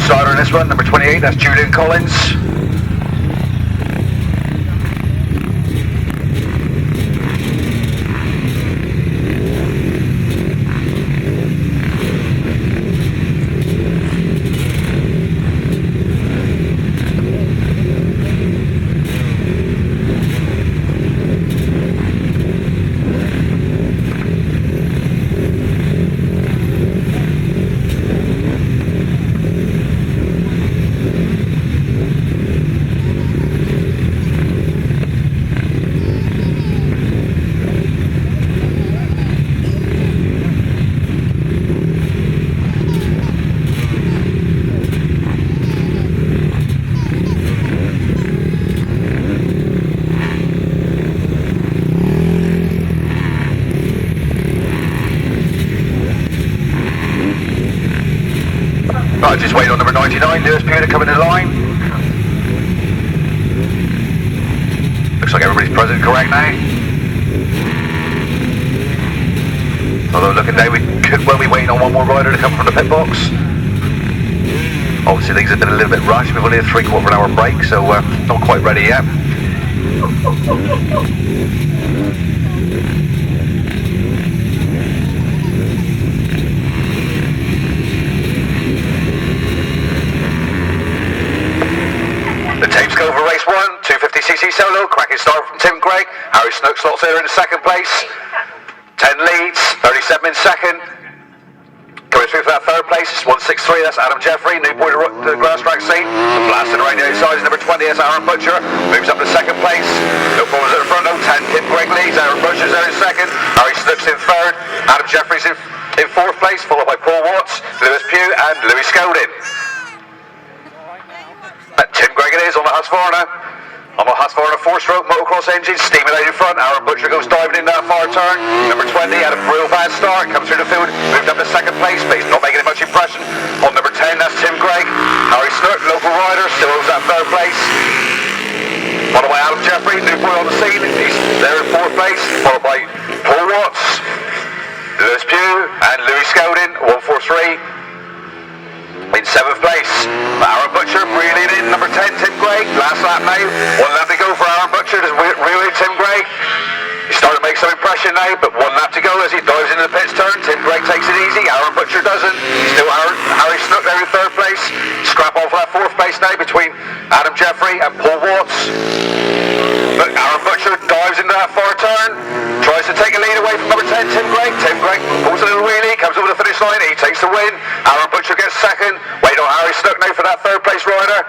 Non-starter in this one, number 28, that's Julian Collins. Right, just wait on number 99, Lewis Pewter coming in line. Looks like everybody's present correct now. Although looking now, we could well be waiting on one more rider to come from the pit box. Obviously things have been a little bit rushed, we've only had a 3/4 of an hour break, so not quite ready yet. Go for race 1, 250cc solo, cracking start from Tim Gregg. Harry Snook slots there in the second place. 10 leads, 37 in second. Coming through for that third place, it's 163, that's Adam Jeffrey, new boy to the Grasstrack scene. Blasting around the outside is number 20, that's Aaron Butcher. Moves up to second place. No problems at the front, no 10, Tim Gregg leads, Aaron Butcher's there in second. Harry Snook's in third, Adam Jeffrey's in fourth place, followed by Paul Watts, Lewis Pugh and Louis Scolding. Tim Gregg it is on the Husqvarna. On the Husqvarna 4-stroke motocross engine, steaming out in front. Aaron Butcher goes diving in that far turn. Number 20 had a real bad start, comes through the field, moved up to second place, but he's not making much impression. On number 10, that's Tim Gregg. Harry Snook, local rider, still owns that third place. Followed by Adam Jeffrey, new boy on the scene. He's there in fourth place. Followed by Paul Watts, Lewis Pugh, and Louis Scolding, 143. In seventh place, Aaron Butcher reeling in number 10, Tim Gregg. Last lap now, 1 lap to go for Aaron Butcher to reel in Tim Gregg. He's starting to make some impression now, but 1 lap to go as he dives into the pits turn. Tim Gregg takes it easy, Aaron Butcher doesn't. Still Harry Snook there in third place. Scrap off that fourth place now between Adam Jeffrey and Paul Watts. But Aaron Butcher dives into that far turn, tries to take a lead away from number 10, Tim Gregg. Tim Gregg pulls a little wheelie, comes over the finish line, he takes the win. Aaron Butcher gets second. Wait on Harry Snook now for that third place rider.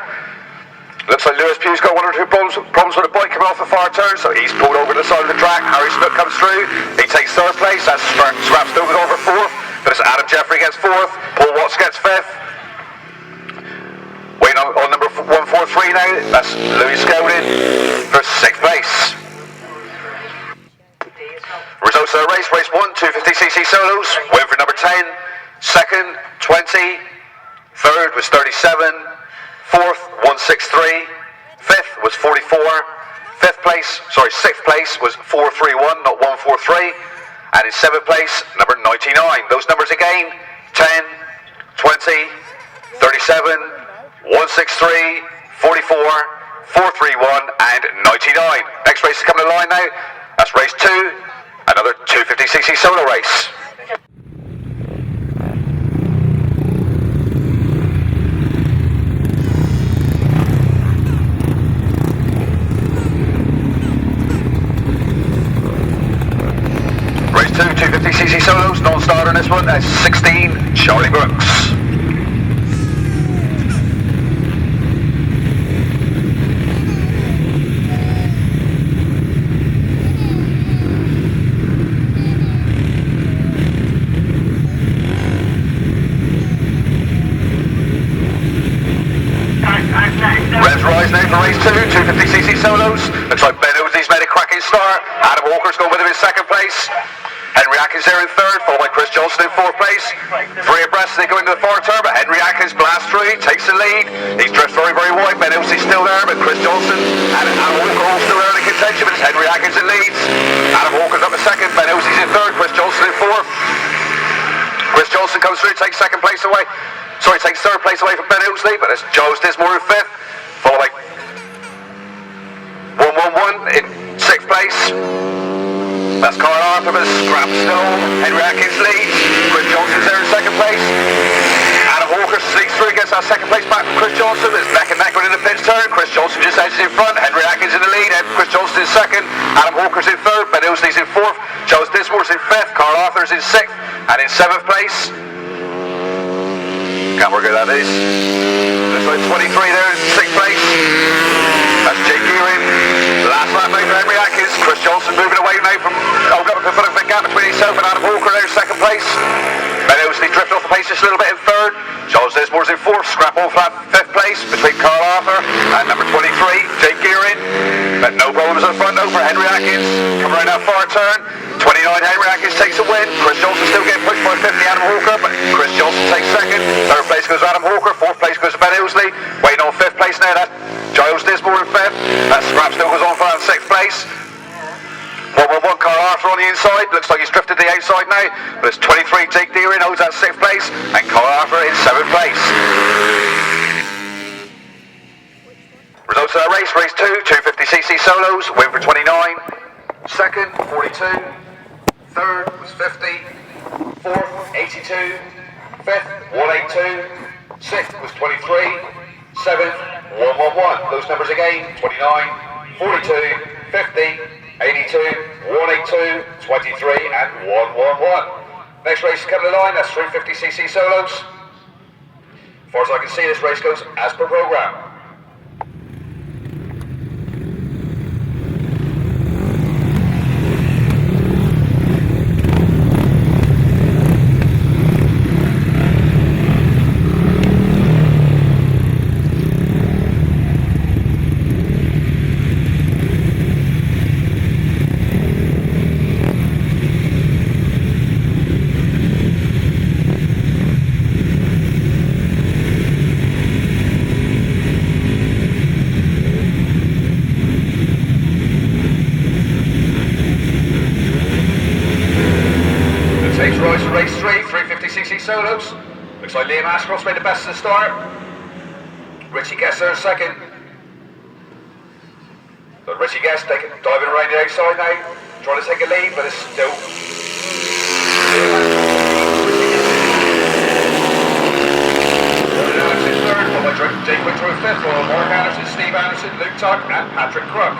Looks like Lewis Pugh's got 1 or 2 problems with the bike coming off the far turn, so he's pulled over to the side of the track. Harry Snook comes through, he takes third place. That's Scrap Stoke over fourth, but it's Adam Jeffrey gets fourth, Paul Watts gets fifth. Waiting on number 143 now, that's Louis Scolding for sixth place. Results of the race, race 1, 250cc solos, win for number 10, second, 20, third was 37, fourth, 163, fifth was 44, sixth place was 431, not 143, and in seventh place, number 99. Those numbers again, 10, 20, 37, 163, 44, 431 and 99. Next race is coming to line now. That's race 2, another 250cc solo race. Race 2, 250cc solos, non-starter in this one, that's 16, Charlie Brooks. Race 2, 250cc solos. Looks like Ben Osley's made a cracking start. Adam Walker's going with him in second place. Henry Atkins there in third, followed by Chris Johnson in fourth place. 3 abreast, they go into the far turn, but Henry Atkins blasts through, takes the lead. He's drifted very, very wide. Ben Osley's still there, but Chris Johnson and Adam Walker all still there in the contention, but it's Henry Atkins that leads. Adam Walker's up in second, Ben Osley's in third, Chris Johnson in fourth. Chris Johnson comes through, takes second place away. Sorry, takes third place away from Ben Ilsley, but it's Giles Dismore in fifth, followed by 111 in sixth place. That's Carl Arthur, Scrapstone, Henry Atkins leads, Chris Johnson's there in second place. Adam Hawker sneaks through, gets that second place back from Chris Johnson. It's neck and neck in the fifth turn. Chris Johnson just edges in front. Henry Atkins in the lead. Chris Johnson in second. Adam Hawker's in third. Ben Ilsley's in fourth. Giles Dismore's in fifth. Carl Arthur's in sixth. And in seventh place, can't work out that is. There's like 23 there in sixth place. That's Jake Kieran. Last lap made for Henry Atkins. Chris Johnson moving away now from to put a big gap between himself and Adam Hawker there in second place. Ben Ilsley drifting off the pace just a little bit in third. Giles Dismore's in fourth. Scrap off flat fifth place between Carl Arthur and number 23, Jake Kieran. But no problems up front though for Henry Atkins. Coming around that far turn. 29 Henry Atkins takes a win. Chris Johnson still getting pushed by 50 Adam Hawker, but Chris Johnson takes second. Third place goes to Adam Hawker. Fourth place goes to Ben Ilsley. Waiting on fifth place now. That's Giles Dismore in fifth. That Scrap still goes on for that sixth place. 111 Carl Arthur on the inside. Looks like he's drifted the outside now. But it's 23 Jake Kieran holds that sixth place, and Carl Arthur in seventh place. Results of that race: race 2, 250cc solos. Win for 29. Second, 42. Third was 50. Fourth, 82. Fifth, 182. Sixth was 23. Seventh, 111. Those numbers again: 29, 42, 50. 82, 182, 23 and 111. Next race is coming to the line, that's 350cc solos. As far as I can see, this race goes as per programme. Race 3, 350cc solos. Looks like Liam Ashcroft's made the best of the start. Richie Guest there in second. So Richie Guest diving around the outside now, trying to take a lead, but it's still... Jake Winter in fifth, for Mark Anderson, Steve Anderson, Luke Tuck and Patrick Crook.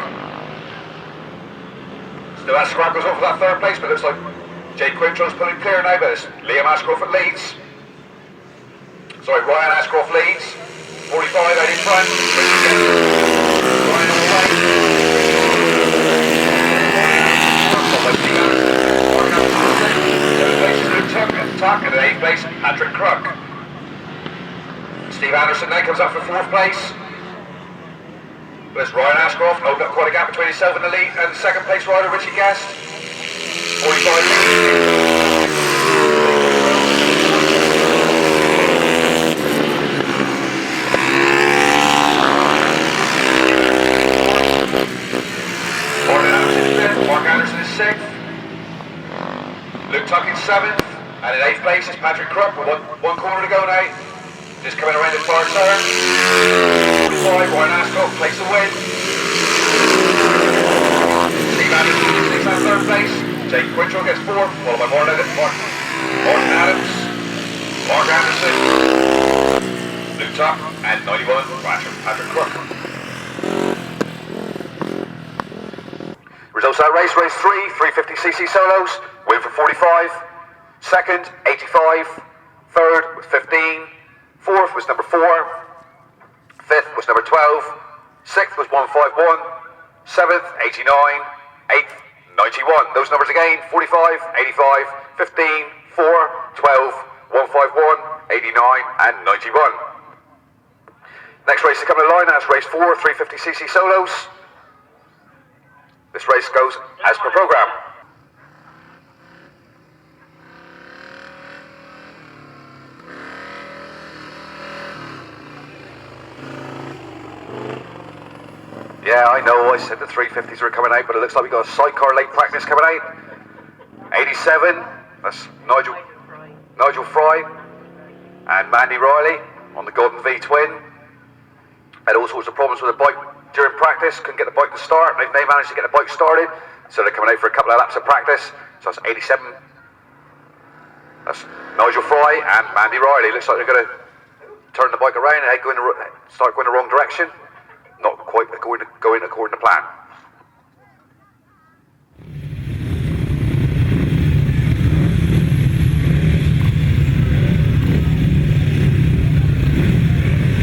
Still that scrap goes off for that third place, but it looks like Jake Quintro's pulling clear now, but it's Liam Ashcroft that leads. Sorry, Ryan Ashcroft leads. 45 out in front. Ryan on the right. Seventh place is Luke Tuck, and in eighth place, Patrick Crook. Steve Anderson now comes up for fourth place. But it's Ryan Ashcroft, opened up quite a gap between himself and the lead, and second place rider Richie Guest. 45 Mark Anderson is sixth. Luke Tuck in seventh. And in eighth place is Patrick Crook with one corner to go now. Just coming around the far turn. 45, Ryan Ashcroft takes the win. Steve Anderson takes that third place. Jake Quintro gets fourth, followed by Martin Adams, Mark Anderson, Luke Tuck, and 91, Patrick Crook. Results of that race, race 3, 350cc solos, win for 45, second, 85, third was 15, fourth was number 4, fifth was number 12, sixth was 151, seventh, 89, eighth, 91. Those numbers again: 45, 85, 15, 4, 12, 151, 89 and 91. Next race to come to the line, that's race 4, 350cc solos. This race goes as per programme. Yeah, I know, I said the 350s were coming out, but it looks like we got a sidecar late practice coming out. 87, that's Nigel Fry and Mandy Riley. on the Golden V twin. Had all sorts of problems with the bike during practice, couldn't get the bike to start. They managed to get the bike started, so they're coming out for a couple of laps of practice. So that's 87. That's Nigel Fry and Mandy Riley. Looks like they're going to turn the bike around and start going the wrong direction. Not quite going according to plan.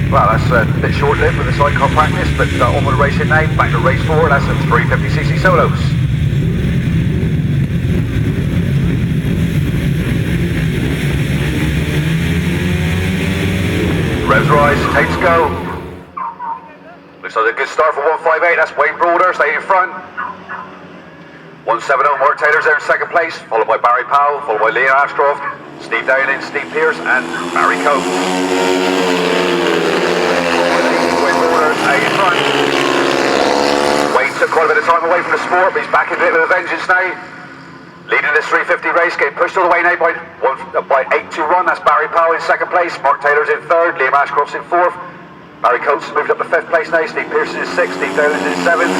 Well, that's a bit short-lived with the sidecar practice, but on with the racing now. Back to race 4, that's at 350cc solos. Revs rise, tapes go. Looks like a good start for 158, that's Wayne Broadhurst, staying in front. 170, Mark Taylor's there in second place, followed by Barry Powell, followed by Liam Ashcroft, Steve Downing, Steve Pearce, and Barry Coates. Out in front. Wayne took quite a bit of time away from the sport, but he's back into it with a vengeance now. Leading this 350 race, getting pushed all the way now by 821. That's Barry Powell in second place. Mark Taylor's in third. Liam Ashcroft's in fourth. Barry Coates moved up to fifth place now. Steve Pearson is sixth. Steve Dowling is in seventh.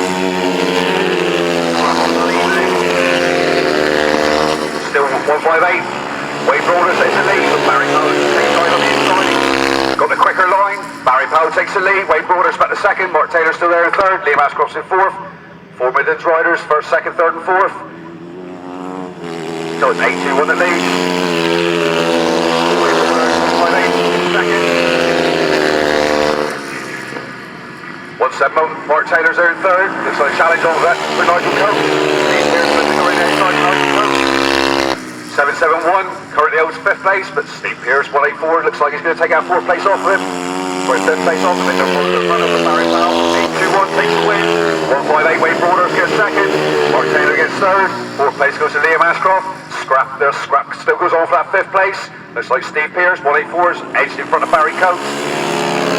Still 158. Wayne Broadhurst takes the lead with Barry Powell takes right on the inside. Got the quicker line. Barry Powell takes the lead. Wayne Broadhurst back to second. Mark Taylor's still there in third. Liam Ashcroft's in fourth. 4 Midlands riders, first, second, third and fourth. So it's 8-2-1 that leads. Wayne Broadhurst, 5-8, second. 1-7, Mark Taylor's there in third. Looks like a challenge on that for Nigel Coates. Steve Pearce looking right outside Nigel Coates. 7-7-1, currently holds fifth place, but Steve Pearce 184 looks like he's going to take out fourth place off of him. For fifth place off of him, they're in front of Barry Powell. 8-2-1 takes the win. 158, Wayne Broadhurst gets second. Mark Taylor gets third. Fourth place goes to Liam Ashcroft. Scrap still goes on for that fifth place. Looks like Steve Pearce 184's edged in front of Barry Coates.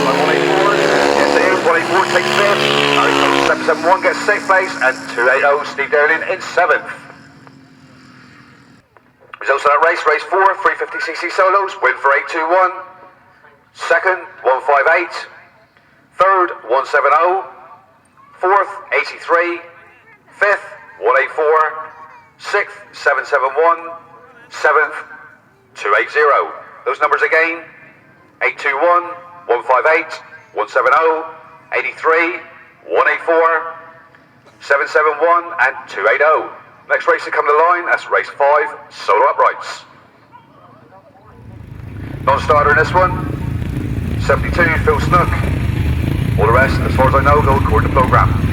184, yes it is. 184 takes fifth. Barry Coates 7-7-1 gets sixth place, and 280 Steve Dowling in seventh. Results of that race, race 4, 350cc solos, win for 821, second, 158, third, 170, fourth, 83, fifth, 184, sixth, 771, seventh, 280. Those numbers again, 821, 158, 170, 83, 184, 771, and 280. Next race to come to the line, that's race 5, solo uprights. Non-starter in this one, 72, Phil Snook. All the rest, as far as I know, go according to programme.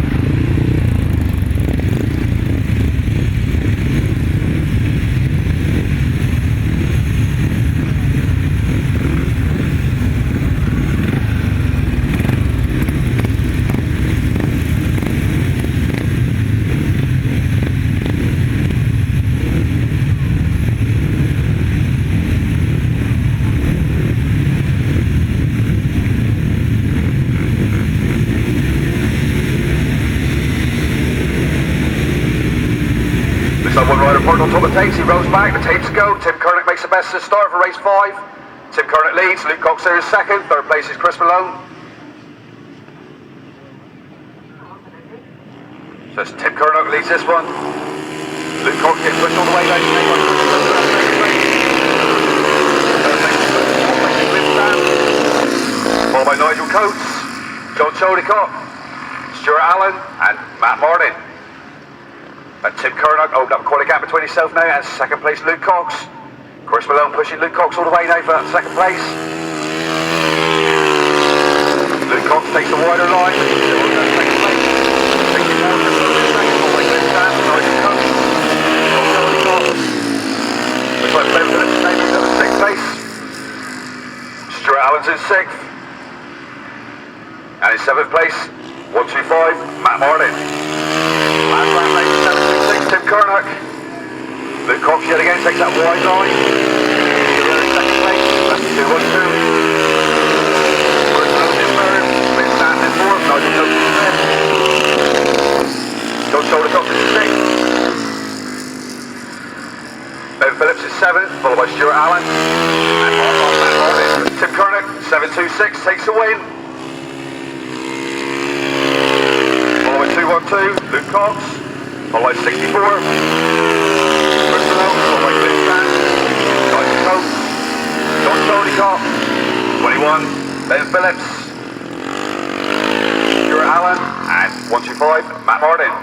One rider parked on top of the tapes, he rows back, the tapes go. Tim Kernick makes the best of the start for race 5. Tim Kernick leads, Luke Cox there is second, third place is Chris Malone. So it's Tim Kernick leads this one. Luke Cox gets pushed all the way down to take one. Followed by Nigel Coates, John Chodicott, Stuart Allen and Matt Martin. And Tim Kernick opened up quite a gap between himself now, and second place Luke Cox. Chris Malone pushing Luke Cox all the way now for that second place. Luke Cox takes the wider line, but he's still on that second place. Taking more to the second, all the way to the stand, Nigel Coates. Looks like Ben Phillips now moves up to sixth place. Stuart Allen's in sixth. And in seventh place, 125, Matt Martin. Last lap lane, 766, Tim Kernick. Luke Cox yet again takes that wide line. Second place, that's 212. Chris Malone in third, Liz Stanton in fourth, Nigel Coates in fifth. John Chodicott in sixth. Ben Phillips is seventh, followed by Stuart Allen. And Matt Martin. Tim Kernick, 726, takes the win. Followed by 212, Luke Cox. Followed by 64. Personal, followed by Cliff Grant. Dyson Coates. John Chodicott. 21, Ben Phillips. Stuart Allen. And 125, Matt Martin.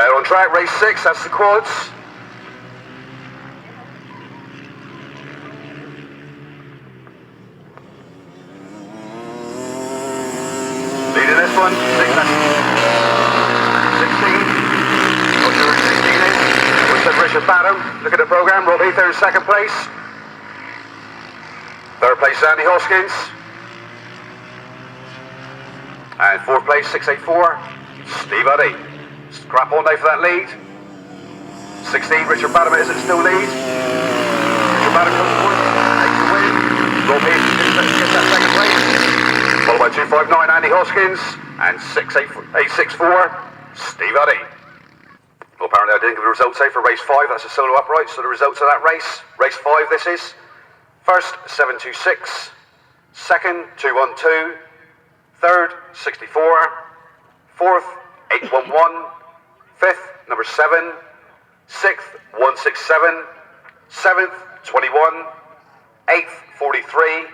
On track, race 6, that's the quads. Leading this one, 16. Not sure who 16 is. Which said Richard Badham. Look at the programme, Rob Heath in second place. Third place, Andy Hoskins. And fourth place, 684, Steve Uddy. Crap on day for that lead. 16, Richard Badham is it still lead. Richard Badham comes forward, takes the win. Rob Heath gets that second place. Followed by 259, Andy Hoskins. And 664, Steve Uddy. Well, apparently I didn't give the results for race 5. That's a solo upright. So the results of that race. Race 5 this is. First, 726. Second, 212. Third, 64. Fourth, 811. Fifth, number 7. Sixth, 167. Seventh, 21. Eighth, 43.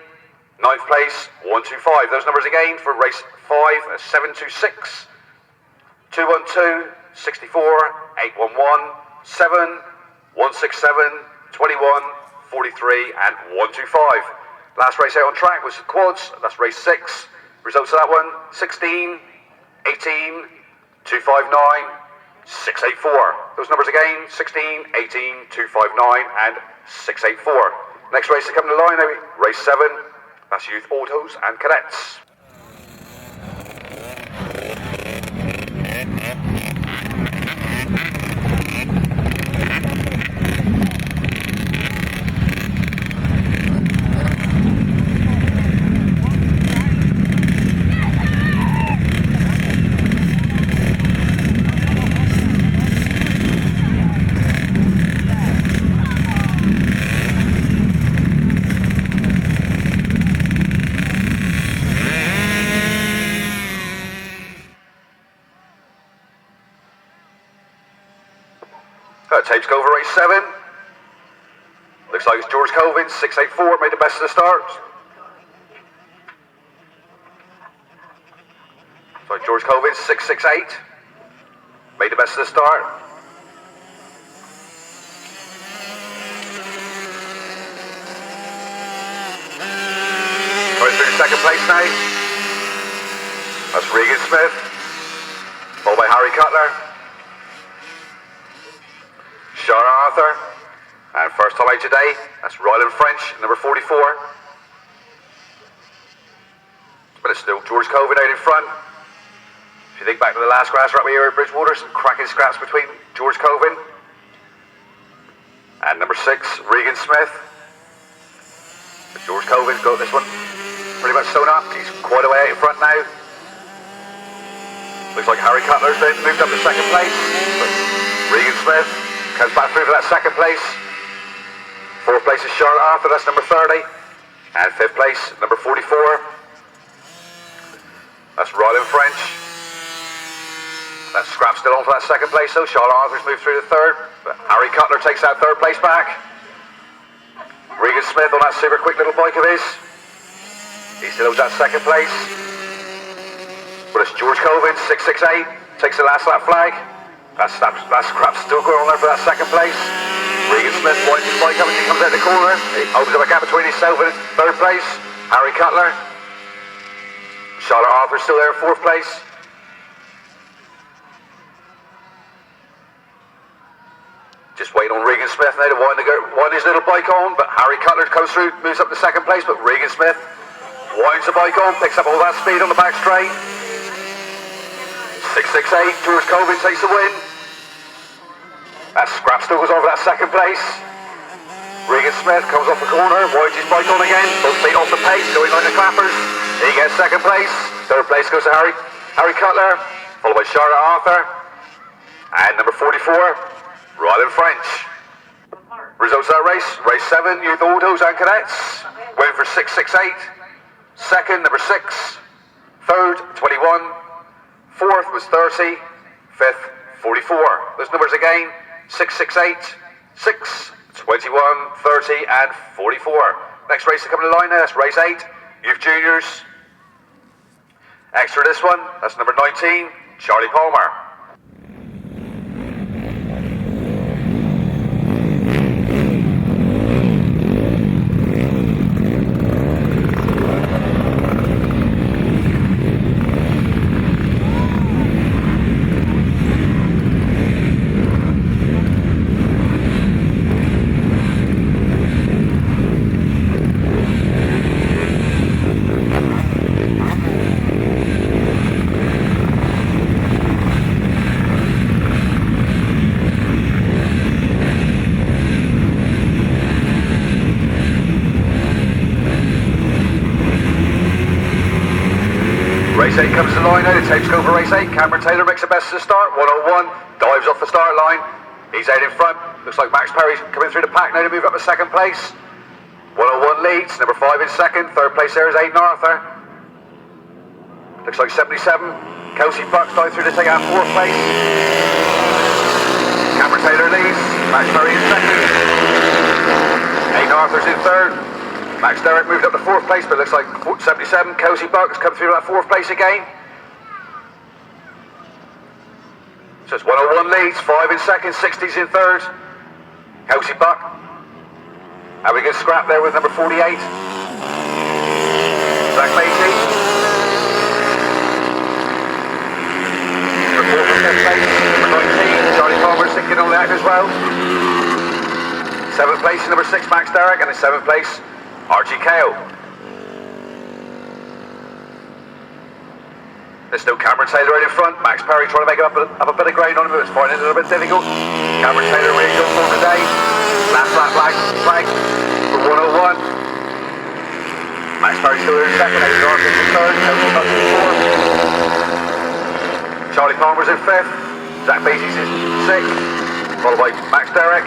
Ninth place, 125. Those numbers again for race 5, 726. 212, 64, 811, 7, 167, 21, 43, and 125. Last race out on track was the quads. That's race 6. Results of that one, 16, 18, 259, 684. Those numbers again, 16, 18, 259, and 684. Next race to come to the line, race 7. That's youth autos and cadets. Tapes go over race 7. Looks like it's George Colvin, 684, made the best of the start. So George Colvin, 668, made the best of the start. Going through the second place now. That's Regan Smith, followed by Harry Cutler. Sean Arthur, and first time out today, that's Ryland French, number 44. But it's still George Colvin out in front. If you think back to the last grass wrap we were at Bridgwater, some cracking scraps between George Colvin and number 6, Regan Smith. George Covin's got this one pretty much sewn up. He's quite a way out in front now. Looks like Harry Cutler's then moved up to second place. But Regan Smith comes back through for that second place. Fourth place is Charlotte Arthur, that's number 30. And fifth place, number 44. That's Ryland French. That Scrap's still on for that second place, so Charlotte Arthur's moved through to third. But Harry Cutler takes that third place back. Regan Smith on that super quick little bike of his. He still owns that second place. But it's George Covin, 668, takes the last lap flag. That's Scrap's still going on there for that second place. Regan Smith winds his bike up as he comes out the corner. He opens up a gap between himself and third place. Harry Cutler. Charlotte Arthur still there in fourth place. Just waiting on Regan Smith now to wind his little bike on, but Harry Cutler comes through, moves up to second place, but Regan Smith winds the bike on, picks up all that speed on the back straight. 668, George Covin takes the win. That Scrap still goes on for that second place. Regan Smith comes off the corner, winds his bike on again, both feet off the pace, going like the clappers. He gets second place. Third place goes to Harry Cutler, followed by Charlotte Arthur. And number 44, Ryland French. Results of that race, race 7, Youth Autos and Cadets. Win for 668. Second, number 6. Third, 21. Fourth was 30. Fifth, 44. Those numbers again, 668, 6, 21, 30 and 44. Next race to come to the line now, that's race 8, Youth Juniors. Extra this one, that's number 19, Charlie Palmer. Race 8 comes to the line now, the tapes go for race 8. Cameron Taylor makes the best of the start, 101, dives off the start line. He's out in front, looks like Max Perry's coming through the pack now to move up to second place. 101 leads, number 5 in second, third place there is Aidan Arthur. Looks like 77, Kelsey Bucks dive through to take out fourth place. Cameron Taylor leads, Max Perry in second. Aidan Arthur's in third. Max Derrick moved up to fourth place, but it looks like 77, Kelsey Bucks come through that fourth place again. So it's 101 leads, 5 in second, 60's in third. Kelsey Buck. Having a good scrap there with number 48. Zach Beatty. Number 4 from 10th place, number 19, Charlie Palmer sinking on that as well. 7th place, number 6, Max Derrick, and in 7th place, Archie Kale. There's still Cameron Taylor right in front. Max Perry trying to make up a bit of ground on him, but it's finding it a little bit difficult. Cameron Taylor really good for today. Last lap flag for 101. Max Perry still in second. Aidan Arthur in third. Kelsey Bucks in fourth. Charlie Palmer's in fifth. Zach Beatty's in sixth. Followed by Max Derrick.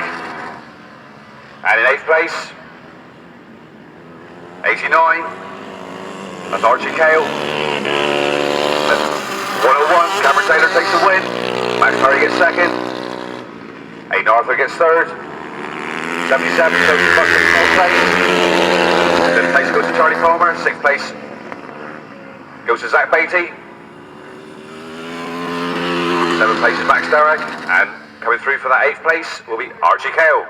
And in 8th place, 89, that's Archie Kale. 101, Cameron Taylor takes the win. Max Perry gets second. Aidan Arthur gets third. 77, Kelsey Bucks in 4th place. 5th place goes to Charlie Palmer. 6th place goes to Zach Beatty. 7th place is Max Derrick. And coming through for that 8th place will be Archie Kale.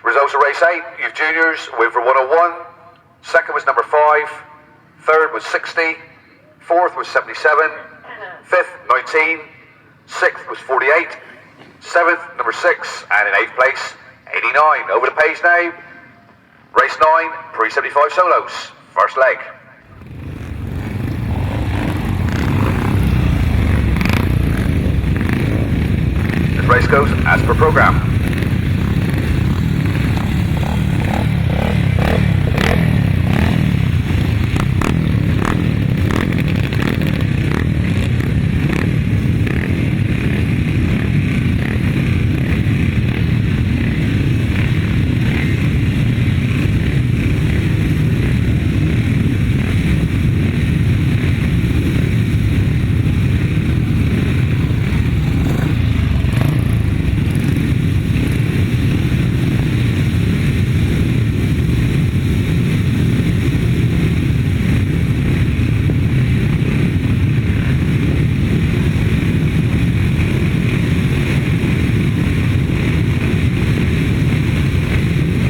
Results of race 8, Youth Juniors, win for 101. Second was number 5. Third was 60. Fourth was 77. Fifth, 19. Sixth was 48. Seventh, number 6. And in 8th place, 89. Over the page now. Race 9, pre-75 solos. First leg. race goes as per programme.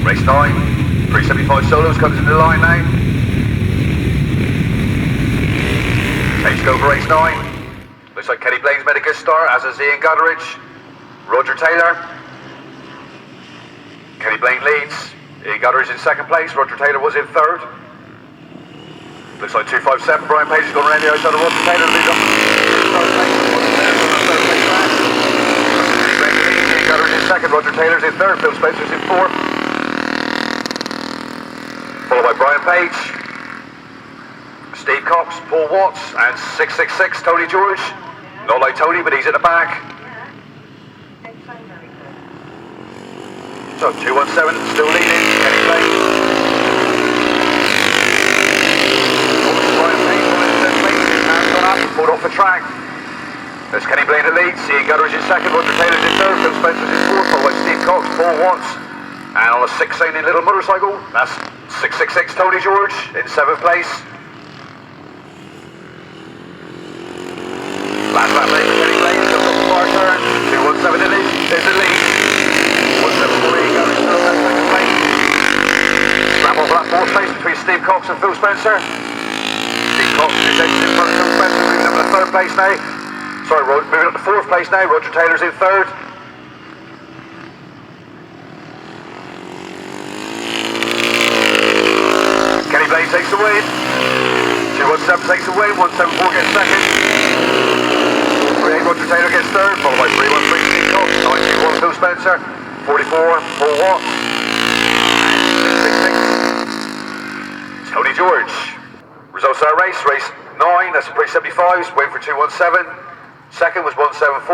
Race 9, 375 solos comes into the line now. Change go for race 9. Looks like Kenny Blaine's made a good start, as is Ian Gutteridge. Roger Taylor. Kenny Blaine leads. Ian Gutteridge in second place. Roger Taylor was in third. Looks like 257. Brian Page has gone around the outside of Roger Taylor. Leads up. Ian Gutteridge in second. Roger Taylor's in third. Phil Spencer's in fourth. Followed by Brian Page, Steve Cox, Paul Watts, and 666 Tony George. Not like Tony, but he's at the back. So 217 still leading. Kenny Blaine. Brian Page on his left place. His hands gone up. He's pulled off the track. There's Kenny Blaine that leads. Ian Gutteridge in second. Roger Taylor's in third. Phil Spencer's in fourth. Followed by Steve Cox, Paul Watts. And on a 16 little motorcycle, that's 666 Tony George in 7th place. Last lap lane for Kenny Blaine, just off the far turn. 217 in it, there's the lead. 173 going into that second place. Scramble for that 4th place between Steve Cox and Phil Spencer. Steve Cox is in front of Phil Spencer, moving up to 3rd place now. Sorry, moving up to 4th place now. Roger Taylor's in 3rd. Kenny Blaine takes the win. 217 takes the win. 174 gets second. 38 Roger Taylor gets third, followed by 313 Steve Cox, 921 Phil Spencer, 44 Paul Watts, and 666 Tony George. Results of that race: race 9, that's the pre-75s, win for 217. Second was 174.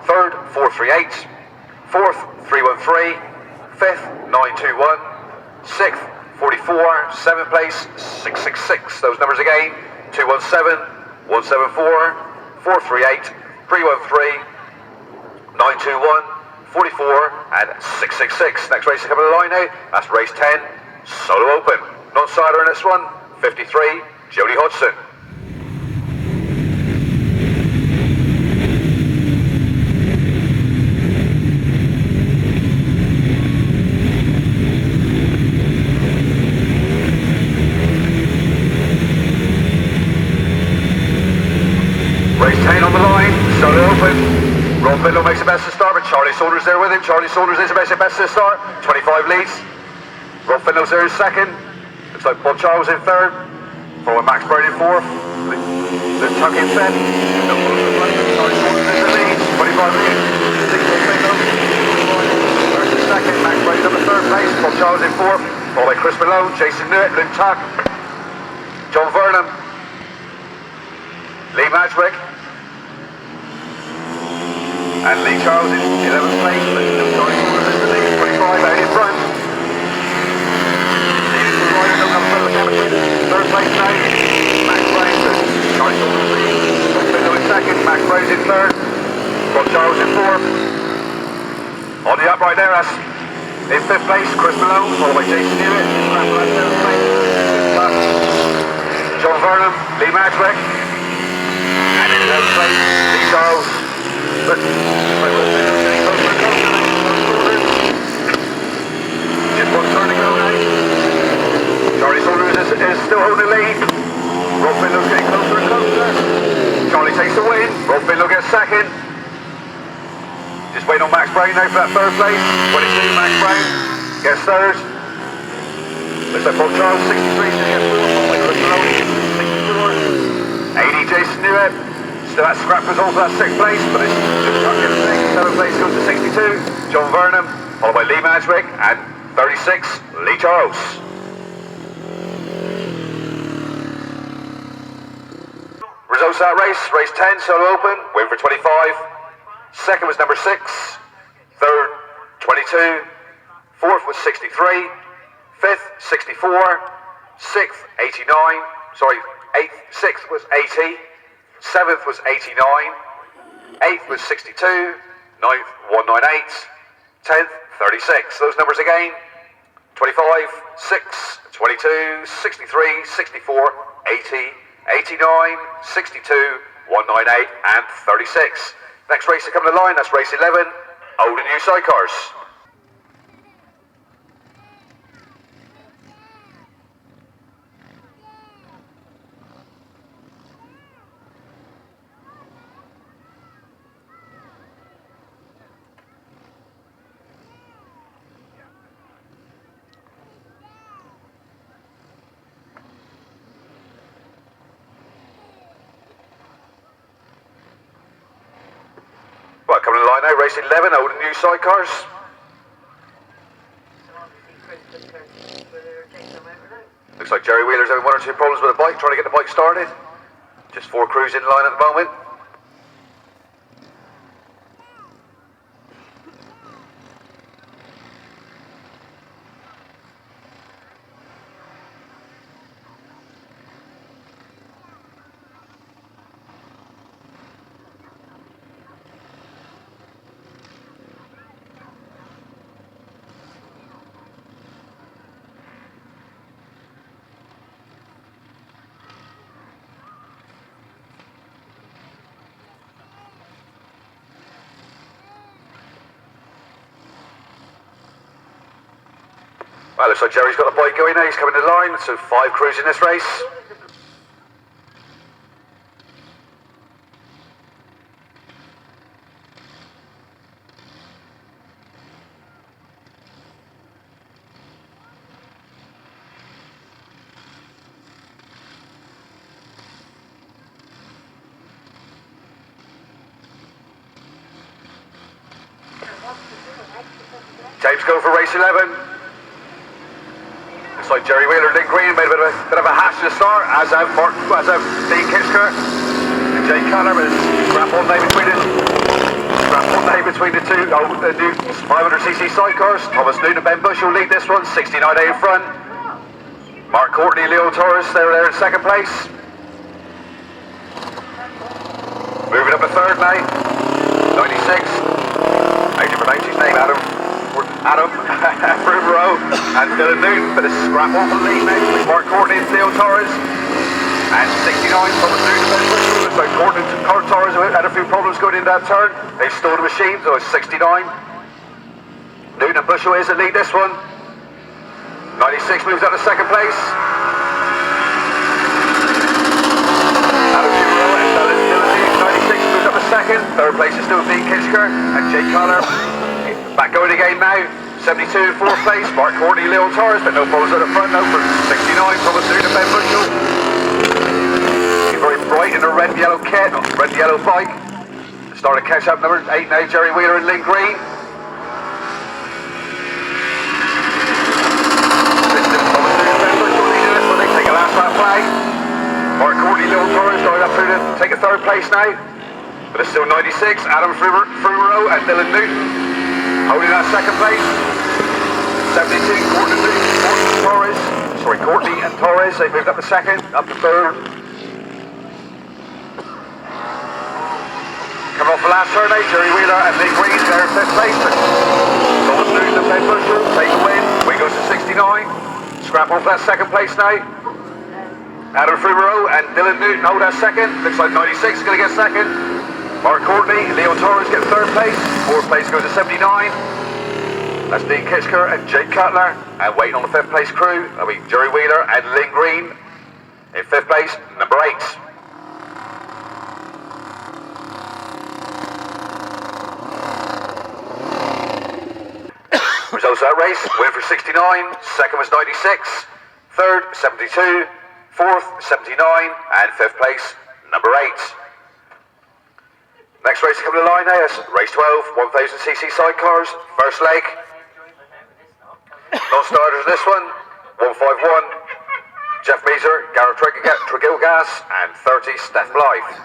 Third, 438. Fourth, 313. Fifth, 921. Sixth, 44, 7th place, 666. Those numbers again: 217, 174, 438, 313, 921, 44, and 666. Next race to come in the line now, that's race 10, Solo Open. Non-sider in this one, 53, Jody Hodgson. Race 10 on the line, Solo Open. Rob Finlow makes the best of start, but Charlie Saunders there with him. Charlie Saunders is the best of start, 25 leads. Rob Finlow's there in second. Looks like Bob Charles in third. Followed Max Brown in fourth. Luke Tuck in fifth. Charlie Saunders is the lead, 25 leads. First and second, Max Brown up in third place. Bob Charles in fourth. Followed by Chris Malone, Jason Newitt, Luke Tuck, John Vernon, Lee Madgwick, and Lee Charles in 11th place. Charlie Saunders is the lead, 25 out in front. Third place now, Max Brown, Charlie Saunders in second, Max Brown's in third, Bob Charles in fourth. On the upright there, that's in 5th place, Chris Malone, followed by Jason Newitt, John Vernon, Lee Madgwick, and in 11th place, Lee Charles. Just one turn to go now. Charlie Saunders is still holding the lead. Rob Finlow's getting closer and closer. Charlie takes the win. Rob Finlow gets second. Just waiting on Max Brown now for that third place. 22, Max Brown gets third. Looks like Bob Charles, 63, gets fourth. Like Chris Malone, 64. 80, Jason Newitt. So that scrap result for that 6th place, but it's just not getting things. 7th place goes to 62, John Vernon, followed by Lee Manswick, and 36, Lee Charles. Results of that race, race 10, solo open, waiting for 25. Second was number 6, third, 22, fourth was 63, fifth, 64, sixth, 89, sorry, 6th was 80, 7th was 89, 8th was 62, 9th, 198, 10th, 36. Those numbers again, 25, 6, 22, 63, 64, 80, 89, 62, 198 and 36. Next race to come to the line, that's race 11, old and new sidecars. Right, coming to the line now, race 11, old and new sidecars. Looks like Jerry Wheeler's having 1 or 2 problems with the bike, trying to get the bike started. Just 4 crews in line at the moment. Well, looks like Jerry's got the bike going now, he's coming to the line, so 5 crews in this race. James go for race 11. Looks like Jerry Wheeler and Lynn Green made a bit of a hatch to the start, as have Dean Kitsker and Jay Connor, with scrap on day between the two. The new 500cc sidecars. Thomas Newton and Ben Bush will lead this one, 69A in front. Mark Courtney and Leo Torres, they're there in 2nd place. Moving up to 3rd now, 96. How do you pronounce his name, Adam Frumero and Dylan Newton, but a scrap off the lead now with Mark Courtney and Leo Torres. And 69, Thomas Newton and Bush. Looks like Courtney and Torres had a few problems going into that turn. They stalled the machine, so it's 69. Newton and Bush is the lead this one. 96 moves up to 2nd place. Adam Frumero and Dylan Newton, 96 moves up to 2nd. 3rd place is still Dean Kitsker and Jake Connor. Back going again now, 72 in 4th place, Mark Courtney, Leo Torres, but no problems at the front now for 69, Thomas Newton and Ben Bushell. He's very bright in a red and yellow kit, red and yellow bike. Starting to catch up, number 8 now, Jerry Wheeler and Lynn Green. This is Thomas Newton and Ben Bushell leading this one, they take a last lap flag. Mark Courtney, Leo Torres going up through to take a 3rd place now. But it's still 96, Adam Frumero and Dylan Newton. Holding that 2nd place, 72, Courtney and Torres, they moved up to 2nd, up to 3rd. Coming off the last turn, Jerry Wheeler and Lee Green, they're in 5th place. Thomas Newton and Ben Bushell take the win, we go to 69, scrap off that 2nd place now. Adam Frumero and Dylan Newton hold that 2nd, looks like 96 is going to get 2nd. Mark Courtney, Leo Torres get 3rd place, 4th place goes to 79. That's Dean Kitsker and Jake Cutler, and waiting on the 5th place crew, that'll be Jerry Wheeler and Lynn Green. In 5th place, number 8. Results of that race, win for 69, 2nd was 96, 3rd 72, 4th 79, and 5th place, number 8. Next race coming to the line now is race 12, 1000cc sidecars, first leg. Non-starters in this one, 151, Jeff Measer, Gareth Tregilgas, and 30, Steph Blythe.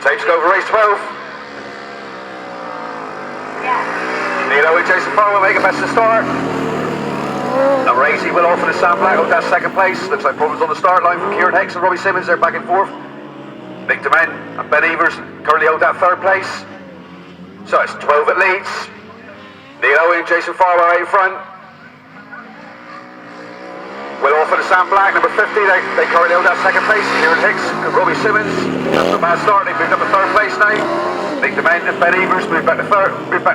Tapes go for race 12. Neal, Owen, Jason Powell make a best of start. Number 80, Will Offen and Sam Black, that's second place. Looks like problems on the start line from Kieran, Hicks and Robbie Simmons, they're back and forth. Nick DeMen and Ben Evers currently hold that third place. So it's 12 at Leeds. Neal, Owen, Jason Farwell out in front. Will Offen and Sam Black, number 50, they currently hold that second place. Kieran Hicks and Robbie Simmons, after a bad start, they've moved up to third place now. Nick DeMen and Ben Evers moved back to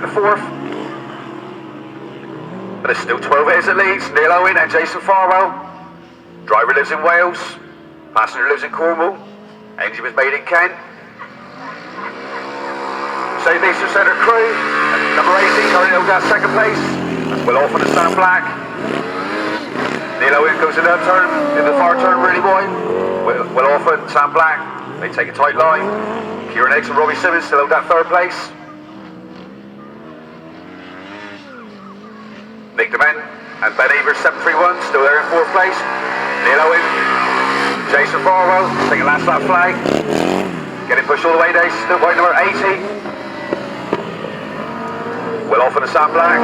fourth. But it's still 12 it is at Leeds. Neal Owen and Jason Farwell. Driver lives in Wales. Passenger lives in Cornwall. Engine was made in Kent. South Eastern Centre crew. And number 18 currently hold that second place. That's Will Offen and Sam Black. Neal Owen goes in that turn, in the far turn really wide. Will Offen, Sam Black, they take a tight line. Kieran Hicks and Robbie Simmons still hold that third place. Nick DeMen and Ben Evers 731 still there in fourth place. Neal Owen, Jason Farwell taking last lap flag. Getting pushed all the way down, still by number 80. Will Offen and Sam Black.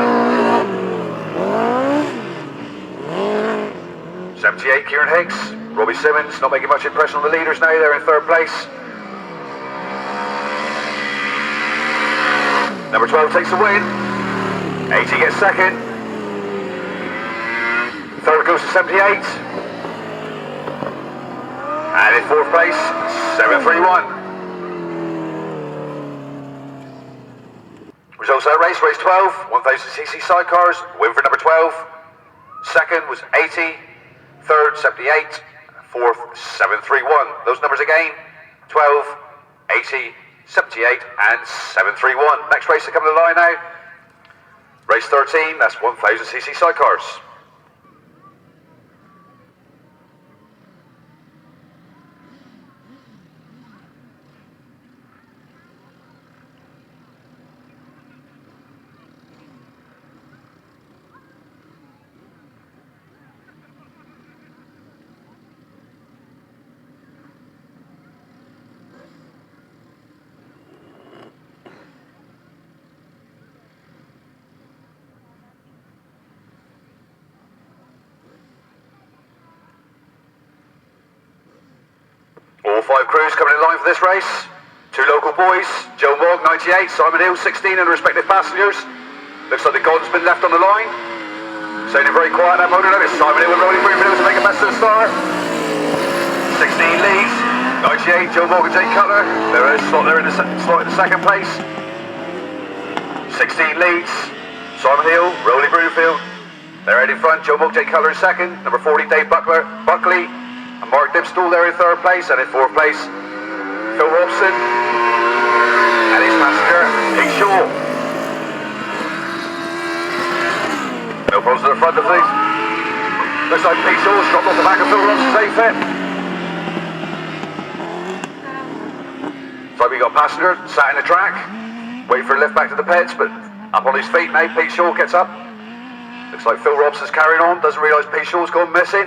78, Kieran Hicks. Robbie Simmons not making much impression on the leaders now, they're in third place. Number 12 takes the win. 80 gets second. Third goes to 78. And in fourth place, 731. Results of that race, race 12, 1000cc sidecars, win for number 12. Second was 80. Third, 78, fourth, 731. Those numbers again, 12, 80, 78, and 731. Next race to come to the line now. Race 13, that's 1000cc sidecars. All five crews coming in line for this race. Two local boys, Joe Mogg, 98, Simon Hill, 16, and the respective passengers. Looks like the God's been left on the line. Sounding very quiet that motor note. It's Simon Hill and Rolling Broomfield to make a best of the start. 16 leads, 98, Joe Mogg and Jake Cutler. They're in the slot in the second place. 16 leads, Simon Hill, Rolling Broomfield. They're out in front, Joe Mogg, Jake Cutler in second. Number 40, Dave Buckley. And Mark Dibstool there in third place, and in fourth place, Phil Robson and his passenger, Pete Shaw. No problems at the front of these. Looks like Pete Shaw's dropped off the back of Phil Robson's A-Fit. So we got a passenger sat in the track, waiting for a lift back to the pits, but up on his feet now, Pete Shaw gets up. Looks like Phil Robson's carrying on, doesn't realise Pete Shaw's gone missing.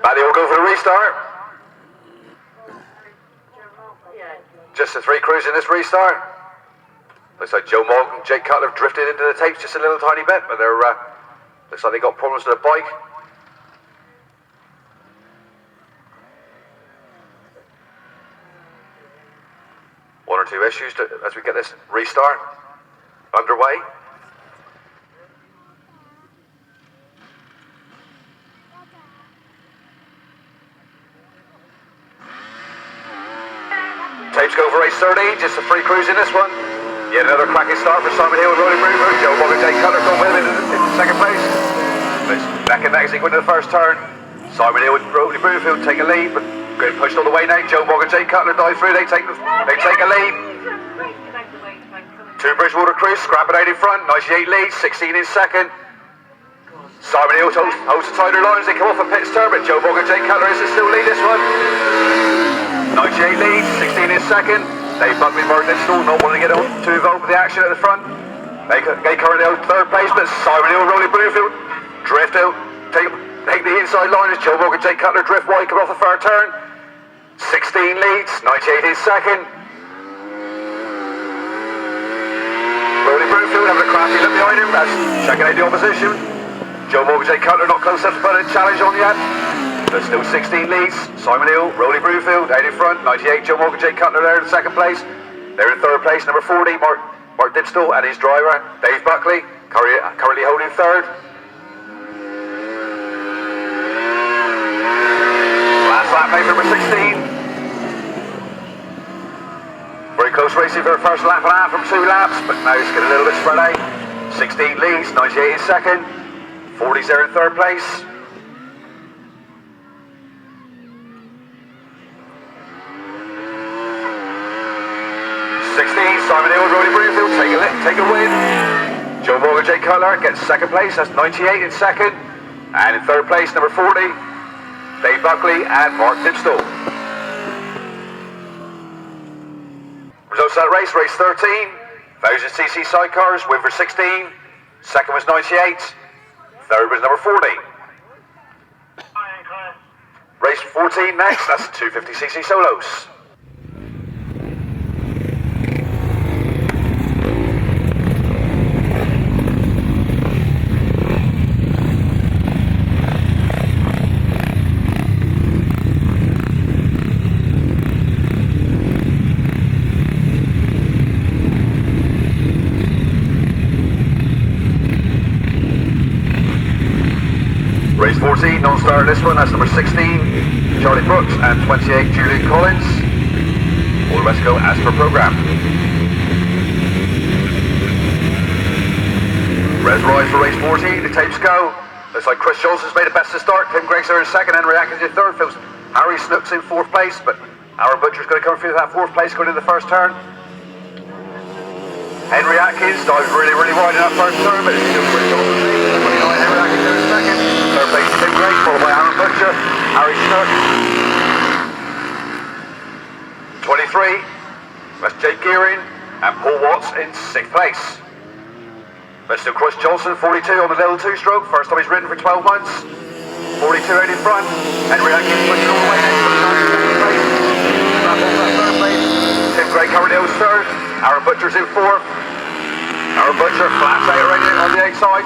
Badly will go for the restart. Just the three crews in this restart. Looks like Joe Mogg and Jake Cutler have drifted into the tapes just a little tiny bit, but they're looks like they got problems with their bike. One or two issues as we get this restart underway. Tapes go for race 30, just the three crews in this one. Yet another cracking start for Simon Hill and Rolling Brewfoot. Joe Mogg and Jake Cutler come with him in second place. It's neck and neck as he go into the first turn. Simon Hill and Rolling Brewfoot take a lead, but getting pushed all the way now. Joe Mogg and Jake Cutler dive through. They take a lead. Two Bridgwater crews scrapping out in front. 98 leads, 16 in second. Simon Hill holds the tighter lines. They come off a pit's turn, but Joe Mogg and Jake Cutler is to still lead this one. 98 leads, 16 in second. Dave Buckley and Mark Dinsdale not wanting to get too involved with the action at the front. They currently hold third place, but Simon Hill and Rolling Brewfoot drift out, take the inside line as Joe Mogg and Jake Cutler drift wide, come off the third turn. 16 leads, 98 in second. Rolling Brewfoot having a crafty look behind him as checking out the opposition. Joe Mogg and Jake Cutler not close enough to put a challenge on yet. There's still 16 leads. Simon Hill, Rolling Brewfoot out in front. 98, Joe Mogg and Jake Cutler there in second place. They're in third place. Number 40, Mark Dinsdale and his driver, Dave Buckley, currently holding third. Last lap made for number 16. Very close racing for the first lap and a half from 2 laps, but now it's getting a little bit spread out. 16 leads, 98 in second. 40's there in third place. 16, Simon Hill and Rolling Brewfoot take a win. Joe Mogg and Jake Cutler gets second place, that's 98 in second. And in third place, number 40, Dave Buckley and Mark Dinsdale. Results of that race, race 13, 1000cc sidecars, win for 16. Second was 98, third was number 40. Race 14 next, that's 250cc solos. Race 14, non-starter this one, that's number 16, Charlie Brooks, and 28, Julian Collins. All the rest go as per programme. Res rise for race 14, the tapes go. Looks like Chris Johnson's made the best to start, Tim Greg's there in second, Henry Atkins in third, Harry Snook's in fourth place, but Aaron Butcher's going to come through that fourth place going into the first turn. Henry Atkins dives really wide in that first turn, but it's still Chris Johnson. 29, Henry Atkins there in second. Third place Tim Gregg, followed by Aaron Butcher, Harry Snook. 23, that's Jake Kieran and Paul Watts in sixth place. That's still Chris Johnson, 42 on the level 2 stroke, first time he's ridden for 12 months. 42 out in front, Henry Atkins pushing all the way next to the second place. Third place, Tim Gregg currently holds third, Aaron Butcher's in fourth. Aaron Butcher flats out on the outside.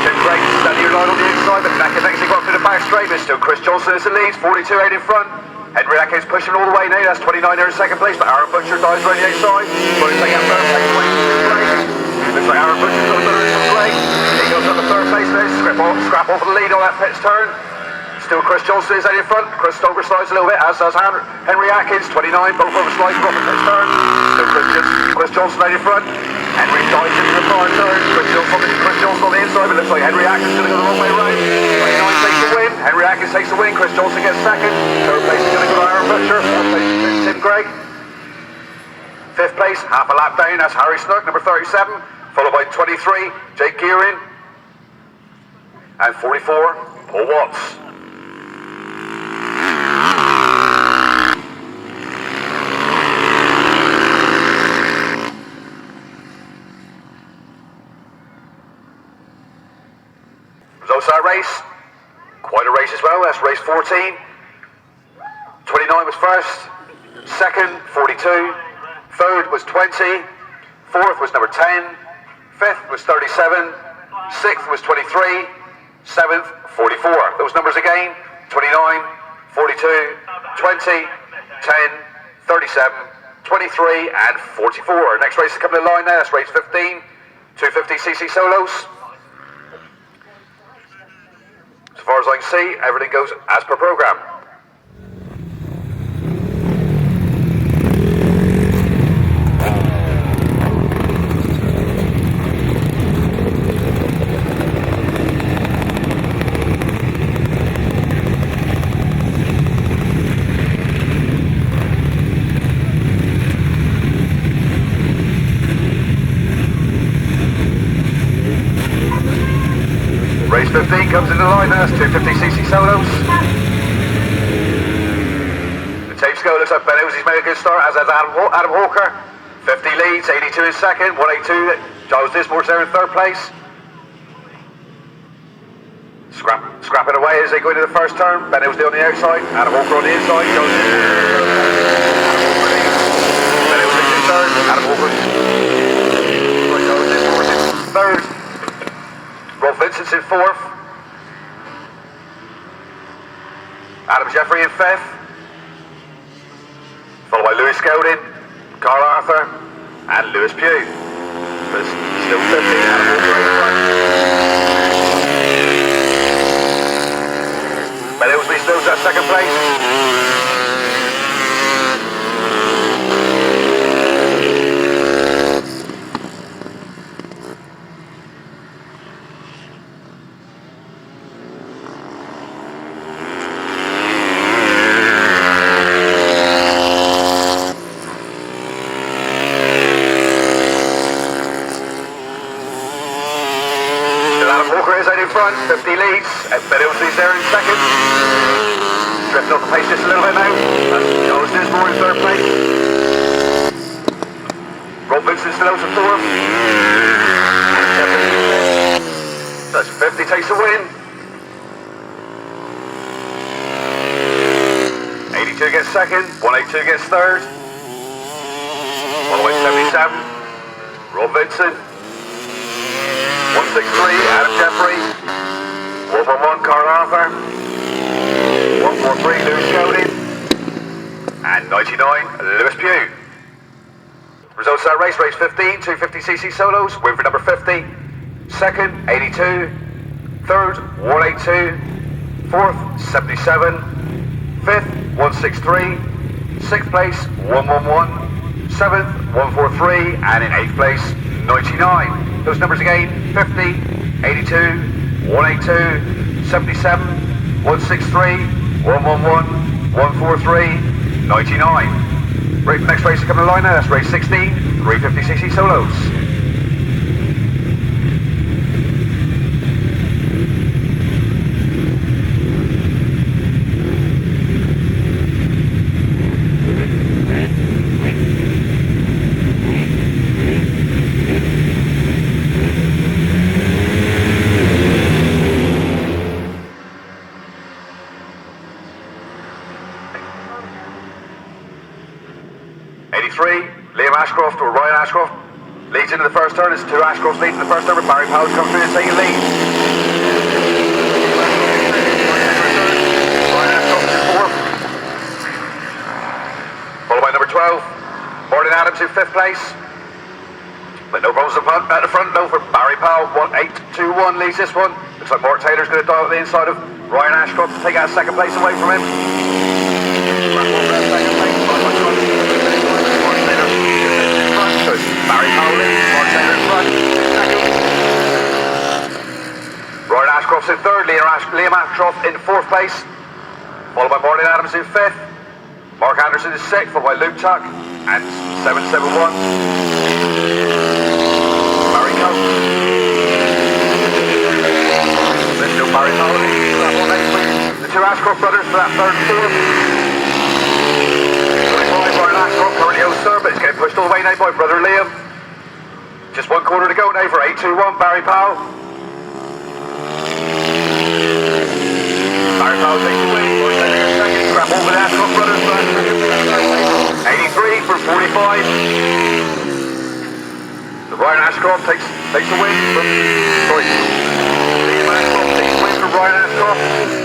Tim Gregg standing line on the inside, but neck and neck as he got through the back straight. There's still Chris Johnson as the leads, 42 out in front. Henry Atkins pushing all the way now, that's 29 there in second place, but Aaron Butcher dives around the outside. Going to take out third place, looks like Aaron Butcher's got third in Gregg. He goes up to third place now, scrap off the lead on that pit's turn. Still Chris Johnson is out in front. Chris overslides a little bit, as does Henry Atkins, 29, both overslides off the pit's turn. Still Chris Johnson out in front. Henry dives into the far turn. Chris Johnson on the inside, but it looks like Henry Atkins is going to go the wrong way round. 29 takes the win. Henry Atkins takes the win. Chris Johnson gets second. Third place is going to go to Aaron Butcher. Fourth place is Tim Gregg. Fifth place, half a lap down, that's Harry Snook, number 37. Followed by 23, Jake Kieran. And 44, Paul Watts. Results of that race, Quite a race as well. That's race 14. 29 was first. Second, 42. Third was 20. Fourth was number 10. Fifth was 37. Sixth was 23. Seventh, 44. Those numbers again: 29, 42, 20, 10, 37, 23, and 44. Next race is coming in line now. That's race 15. 250cc solos. As far as I can see, everything goes as per programme. Race 15 comes into line now. That's 250cc solos. The tape score looks like Ben Owsley's made a good start, as has Adam Hawker. 50 leads, 82 is second, 182. Giles Dismore's there in third place. Scrapping away as they go into the first turn. Ben Owsley on the outside, Adam Hawker on the inside. Giles Ben Owsley's in third, Adam Hawker. Giles Dismore's in third. Rob Vincent's in fourth. Adam Jeffrey in fifth. Followed by Lewis Scouding, Carl Arthur, and Lewis Pugh. There's still 50, Adam Walker in front. Ben Owsley still at second place. Front, 50 leads, and Ben Owsley's there in second. Drifting off the pace just a little bit now. That's Giles Dismore in third place. Rob Vincent still out in fourth. That's 50 takes the win. 82 gets second, 182 gets third. 177, Rob Vincent. 163, Adam Jeffrey. 111, Carl Arthur. 143, Lewis Scouding. And 99, Lewis Pugh. Results of that race: race 15, 250cc solos. Win for number 50. Second, 82. Third, 182. Fourth, 77. Fifth, 163. Sixth place, 111. Seventh, 143. And in eighth place, 99. Those numbers again: 50, 82, 182, 77, 163, 111, 143, 99. Right, the next race is coming in line now. That's race 16, 350cc solos. 83, Liam Ashcroft or Ryan Ashcroft leads into the first turn. It's two Ashcrofts leading the first turn, but Barry Powell's come through and taking lead. Ryan Ashcroft in fourth. Followed by number 12, Martin Adams in fifth place. But no problems at the front, no, for Barry Powell. 1821 leads this one. Looks like Mark Taylor's going to dial at the inside of Ryan Ashcroft to take out second place away from him. So Barry Powell in, Mark Taylor in front. Ryan Ashcroft's in third, Liam Ashcroft in fourth place. Followed by Martin Adams in fifth. Mark Anderson is sixth, followed by Luke Tuck and 771. Barry Coe. There's still Barry Powell in that one next week. The two Ashcroft brothers for that third and fourth. 25, Ryan Ashcroft currently holds third, but it's getting pushed all the way now by brother Liam. Just one quarter to go now for 821, Barry Powell. Powell takes the win. Second. Crap over there. Cross Brothers. 83 for 45. The Ryan Ashcroft takes the win from... Sorry. Liam Ashcroft takes the win from Ryan Ashcroft.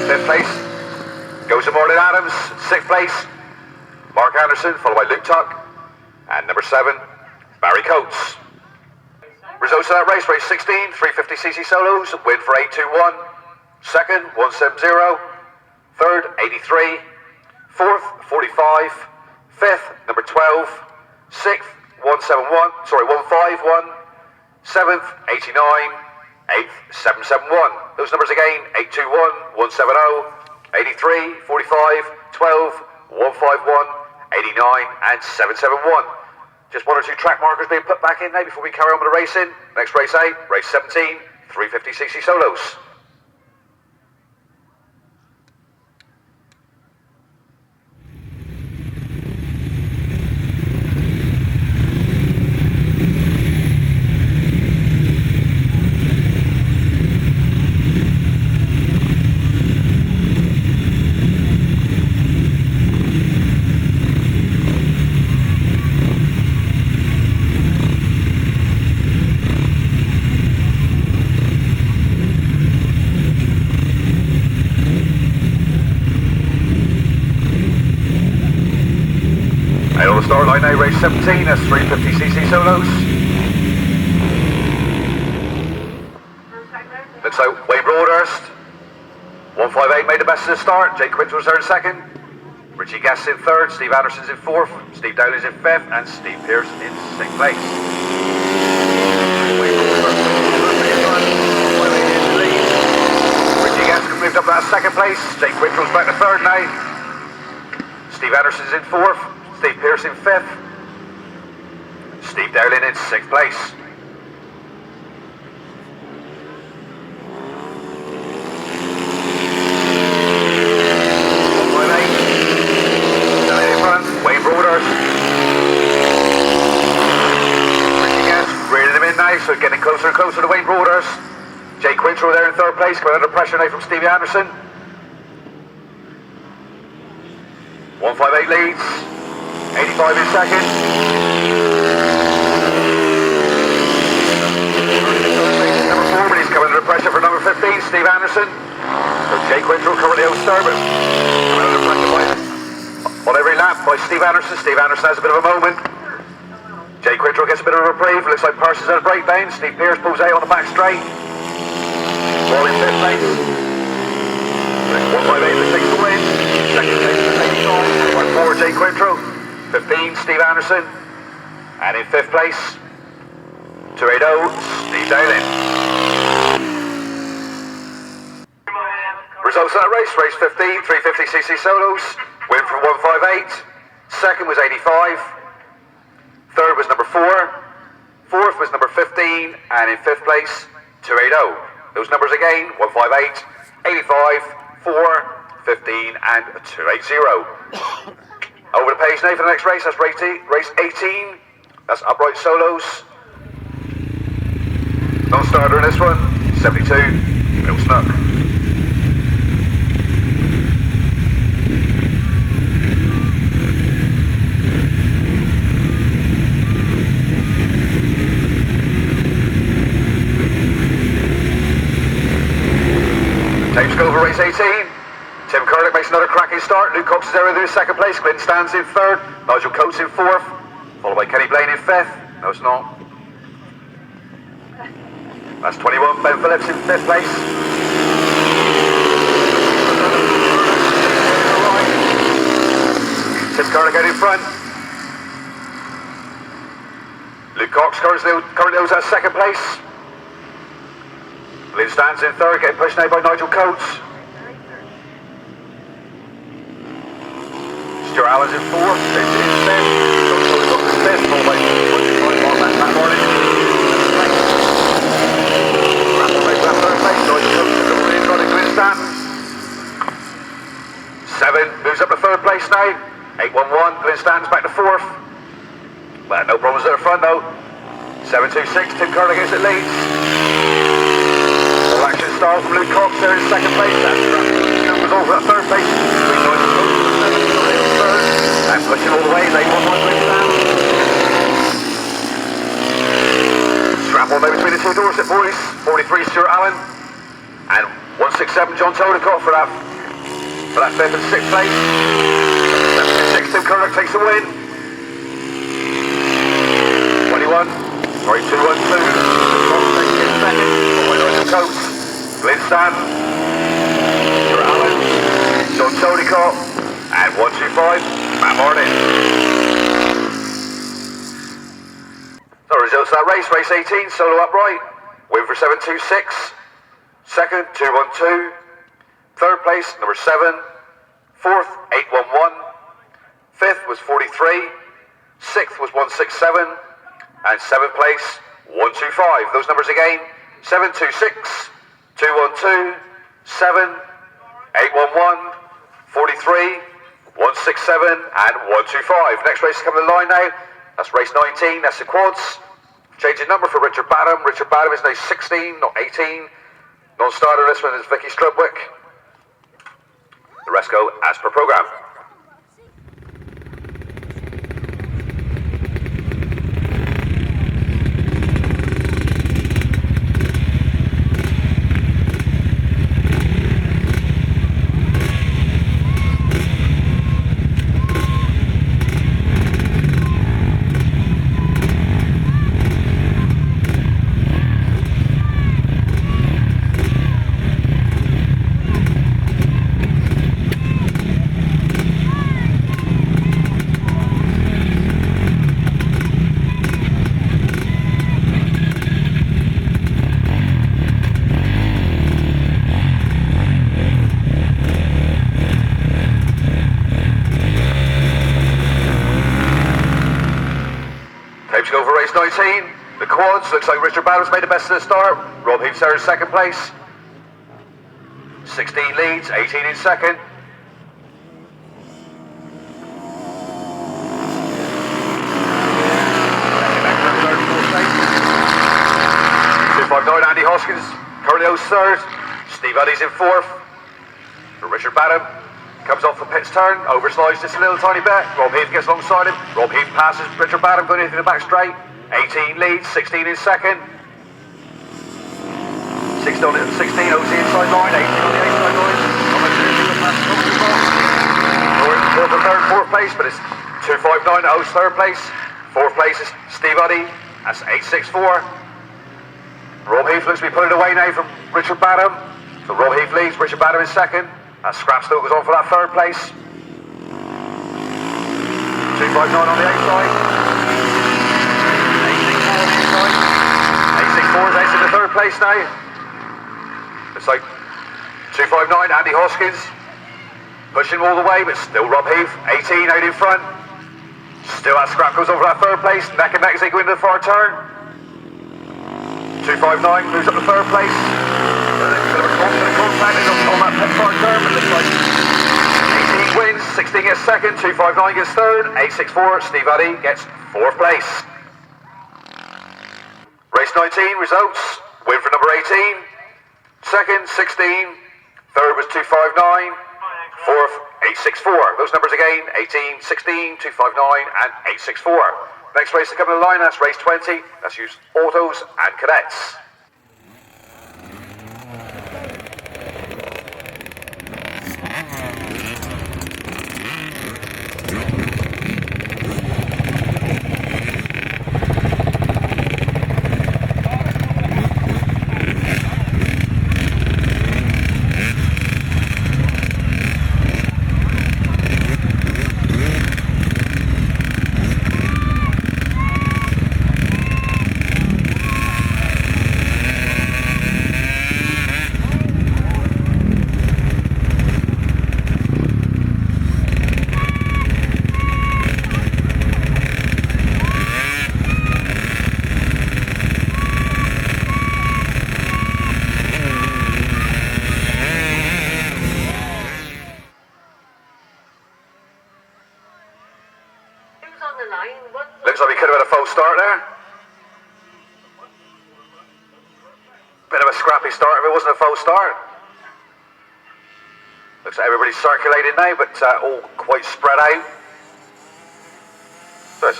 5th place. Goes to Marlon Adams. 6th place. Mark Anderson, followed by Luke Tuck. And number 7, Barry Coates. Results of that race, race 16, 350cc solos, win for 821. Second, 170. Third, 83. Fourth, 45. Fifth, number 12. Sixth, 171. Sorry, 151. Seventh, 89. Eighth, 771. Those numbers again, 821, 170, 83, 45, 12, 151. 89 and 771. Just 1 or 2 track markers being put back in now before we carry on with the racing. Next race 8, race 17, 350cc solos. Start line now, race 17, that's 350cc solos. Looks like Wayne Broadhurst. 158 made the best of the start. Jake Quinter was there in second. Richie Guest's in third. Steve Anderson's in fourth. Steve Dowling's in fifth. And Steve Pearce in sixth place. Richie Guest has moved up to that second place. Jake Quinter was back to third now. Steve Anderson's in fourth. Steve Pearce in fifth. Steve Dowling in sixth place. Wayne Broadhurst. Richie Guest reeling him in now, so getting closer and closer to Wayne Broadhurst. Jake Quinter there in third place, coming under pressure now from Stevie Anderson. 158 leads. 85 in second. Number 4, but he's coming under pressure for number 15, Steve Anderson. So Jake Quinter currently outserving. Coming under pressure on every lap by Steve Anderson. Steve Anderson has a bit of a moment. Jake Quinter gets a bit of a reprieve. Looks like Pearce is at a breakdown. Steve Pearce pulls out on the back straight. Ball in 5th place. 158 that takes the win. Second place is 85. 4, Jake Quinter. 15, Steve Anderson. And in 5th place, 280, Steve Dowling. Results of that race, race 15, 350cc solos. Win from 158. Second was 85. Third was number 4. Fourth was number 15. And in 5th place, 280. Those numbers again, 158, 85, 4, 15 and 280. Over the page now for the next race, that's race 18, that's upright solos. Non-starter in this one, 72, Neal Snook. Tapes go over race 18. Tim Curlick makes another cracking start. Luke Cox is there in second place. Clint Stands in third. Nigel Coates in fourth. Followed by Kenny Blaine in fifth. No, it's not. That's 21. Ben Phillips in fifth place. Tim Curlick out in front. Luke Cox currently owns that second place. Clint Stands in third, getting pushed now by Nigel Coates. Stuart Allen's in fourth, Vince in fifth, John Cole's up in fifth, followed by Matt Morning. Rattle makes that third place, Nigel Coates is up in front of Glenn Stanton. 7 moves up to third place now, 811, Glenn Stanton's back to fourth. Well, no problems at the front though. 726, Tim Curlick is at leads. All action start from Luke Cox there in second place, that's numbers all for that third space. And pushing all the way, they want one race down. Strap on there between the two doors, boys. 43 Stuart Allen. And 167 John Todicott for that fifth and sixth place. 76 Tim Curnock takes the win. 21. Sorry, 212. Second. Coach. Glenn Stan. Stuart Allen. John Todicott. And 125. Matt Martin. So results of that race. Race 18. Solo upright. Win for 726. Second, 212. Third place, number 7. Fourth, 811. Fifth was 43. Sixth was 167. And seventh place, 125. Those numbers again, 726, 212, 7, 811, 43, 167, and 125. Next race is coming to the line now. That's race 19, that's the quads. Changing number for Richard Badham. Richard Badham is now 16, not 18. Non-starter this one is Vicky Strubwick. The rest go as per programme. Go for race 19. The quads, looks like Richard Badham's made the best of the start. Rob Heaps there in second place. 16 leads, 18 in second. 259 Andy Hoskins, Curlio's third. Steve Uddy's in fourth. For Richard Badham. Comes off the pit's turn, overslides just a little tiny bit. Rob Heath gets alongside him. Rob Heath passes Richard Badham, going into the back straight. 18 leads, 16 in second. 16 OC inside line, 18 on the outside line. Fourth and third, fourth place, but it's 259 O's third place. Fourth place is Steve Uddy, that's 864. Rob Heath looks to be putting it away now from Richard Badham. So Rob Heath leads, Richard Badham in second. And Scrap still goes on for that third place. 259 on the outside. 864 is out in the third place now. It's like 259, Andy Hoskins. Pushing all the way, but still Rob Heath. 18 out in front. Still that Scrap goes on for that third place. Neck and neck as they go into the far turn. 259 moves up to third place. On that pit far turn, but looks like 18 wins, 16 gets second, 259 gets third, 864 Steve Uddy gets fourth place. Race 19 results, win for number 18, second 16, third was 259, fourth 864. Those numbers again, 18, 16, 259 and 864. Next race to come in the line, that's race 20, that's used autos and cadets. Looks like we could have had a false start there. Bit of a scrappy start if it wasn't a false start. Looks like everybody's circulating now, but all quite spread out. So it's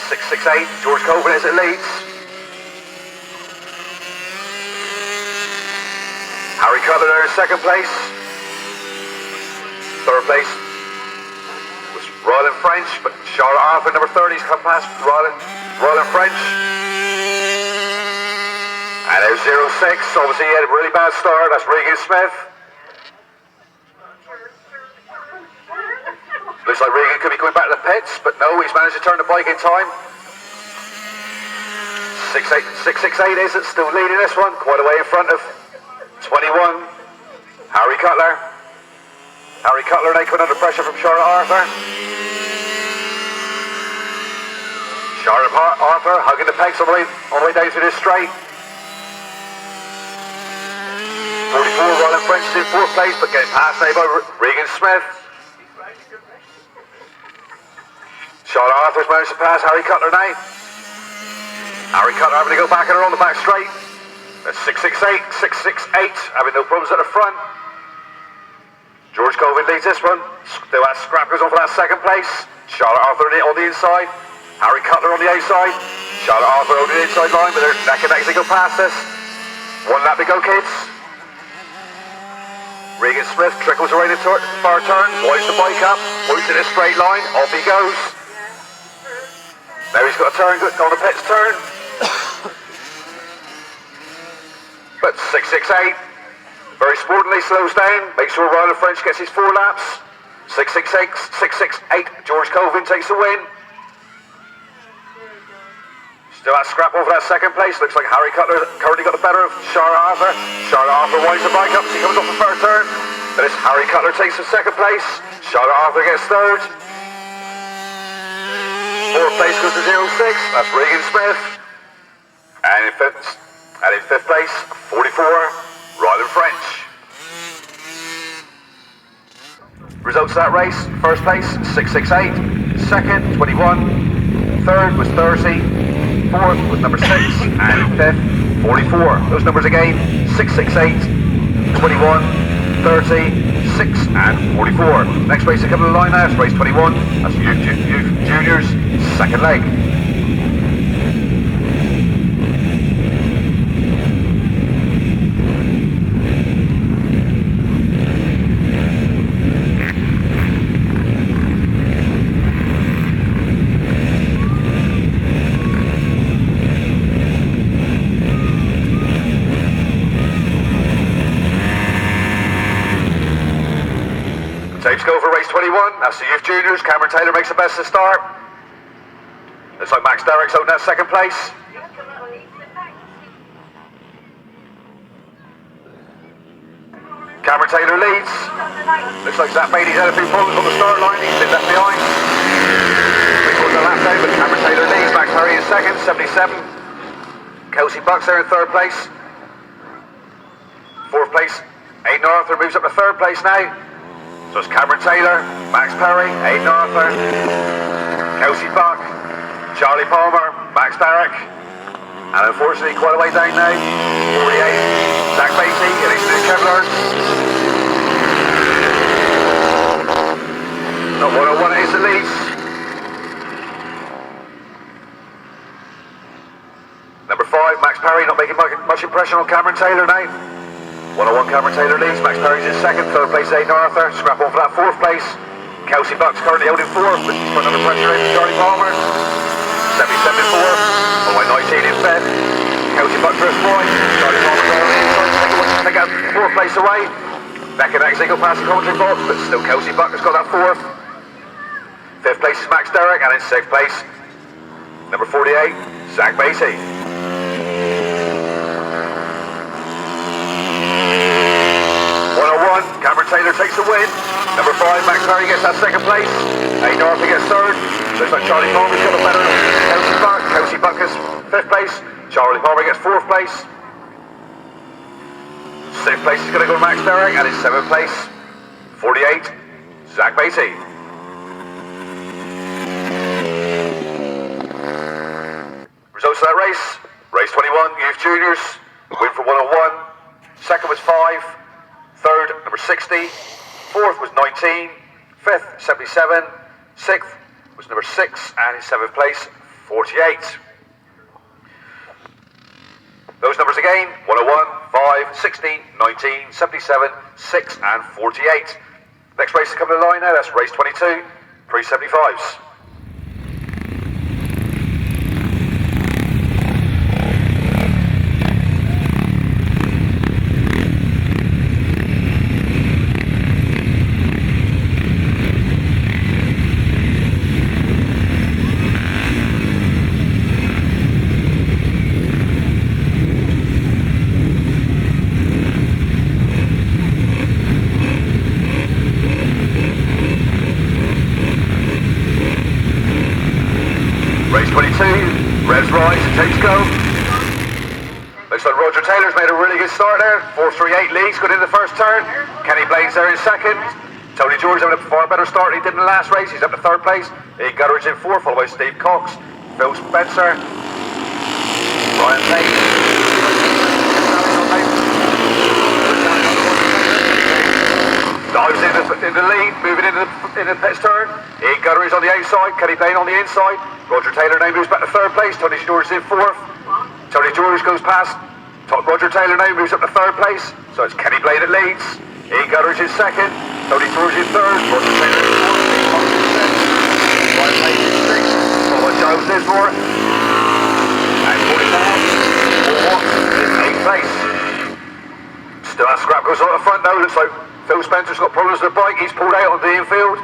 668, George Coven is it leads. Harry Cutler there in second place. Third place was Royal and French, but Charlotte Arthur, number 30's come past Royal and French. And there's 06, obviously he had a really bad start, that's Regan Smith. Looks like Regan could be going back to the pits, but no, he's managed to turn the bike in time. 668 is it, still leading this one, quite a way in front of 21. Harry Cutler. Harry Cutler now coming under pressure from Charlotte Arthur. Charlotte Arthur hugging the pegs all the way down through this straight. 44 Roland French is in fourth place, but getting past now by Regan Smith. Charlotte Arthur's managed to pass Harry Cutler now. Harry Cutler having to go back and around the back straight. That's 668, having no problems at the front. George Coven leads this one. Still that scrap goes on for that second place. Charlotte Arthur on the inside. Harry Cutler on the outside. Charlotte Arthur on the inside line, but they're neck and neck as they go past us. One lap to go, kids. Regan Smith trickles around the far turn, winds the bike up, moves in a straight line, off he goes. Now he's got a turn on the pits turn. But 668 very sportingly slows down, makes sure Royal French gets his 4 laps. 668, George Coven takes the win. Still that scrap over that second place, looks like Harry Cutler currently got the better of Charlotte Arthur. Charlotte Arthur winds the bike up as he comes off the first turn. Then it's Harry Cutler takes the second place, Charlotte Arthur gets third. Fourth place goes to 06, that's Regan Smith. And in fifth place, 44, Royal French. Results of that race, first place, 668, second, 21, third was 30, fourth was number 6, and fifth, 44. Those numbers again, 668, 21, 30, 6, and 44. Next race to come to the line now is race 21, that's Youth Juniors, second leg. Tapes go for race 21, that's the Youth Juniors. Cameron Taylor makes the best of start. Looks like Max Derrick's holding that second place. Cameron Taylor leads. Looks like Zach Beatty's had a few problems on the start line, he's been left behind. Records the lap down, but Cameron Taylor leads. Max Perry in second, 77. Kelsey Bucks there in third place. Fourth place, Aidan Arthur moves up to third place now. So it's Cameron Taylor, Max Perry, Aidan Arthur, Kelsey Buck, Charlie Palmer, Max Derrick, and unfortunately quite a way down now, 48, Zach Beatty, and he's Nick Kevler. Not 101 is the leads. Number 5, Max Perry, not making much impression on Cameron Taylor now. 101 Cameron Taylor leads, Max Perry's in second, third place Aidan Arthur, scrap on for that fourth place. Kelsey Bucks currently holding fourth, but he's put under pressure in Charlie Palmer. 77 in fourth, 19 in fifth. Kelsey Bucks first point, Charlie Palmer take out fourth place away. Back in next, they go past the commentary box, but still Kelsey Bucks has got that fourth. Fifth place is Max Derrick, and in sixth place, number 48, Zach Beatty. 101, Cameron Taylor takes the win. Number 5, Max Perry gets that second place. Aidan Arthur gets third. Looks like Charlie Palmer's got a better Kelsey Buck. Kelsey Buck is fifth place. Charlie Palmer gets fourth place. Sixth place is going to go to Max Derrick, and in seventh place, 48, Zach Beatty. Results of that race, race 21, Youth Juniors, win for 101. Second was 5. Third, number 60. Fourth was 19. Fifth, 77. Sixth was number 6, and in 7th place, 48. Those numbers again, 101, 5, 16, 19, 77, 6, and 48. Next race is coming to the line now, that's race 22, pre-75s. Race 22, revs rise, takes go. Looks like Roger Taylor's made a really good start there. 438 leads, good in the first turn. Kenny Blaine's there in second. Tony George having a far better start than he did in the last race. He's up to 3rd place. Ian Gutteridge in 4th, followed by Steve Cox, Phil Spencer, Brian Payne. Dives in the lead, moving into the pits turn. Ian Gutteridge on the outside, Kenny Blaine on the inside. Roger Taylor now moves back to 3rd place. Tony George is in 4th. Tony George goes past. Roger Taylor now moves up to 3rd place. So it's Kenny Blaine that leads. Ian Gutteridge is 2nd. Tony George is 3rd. Roger Taylor is 4th. Fox is 6th. Brian Payne is 6th. Followed by Giles Lismore. And 44. Watts is 8th place. Still that scrap goes on at the front though. Looks like Phil Spencer's got problems with the bike. He's pulled out on the infield.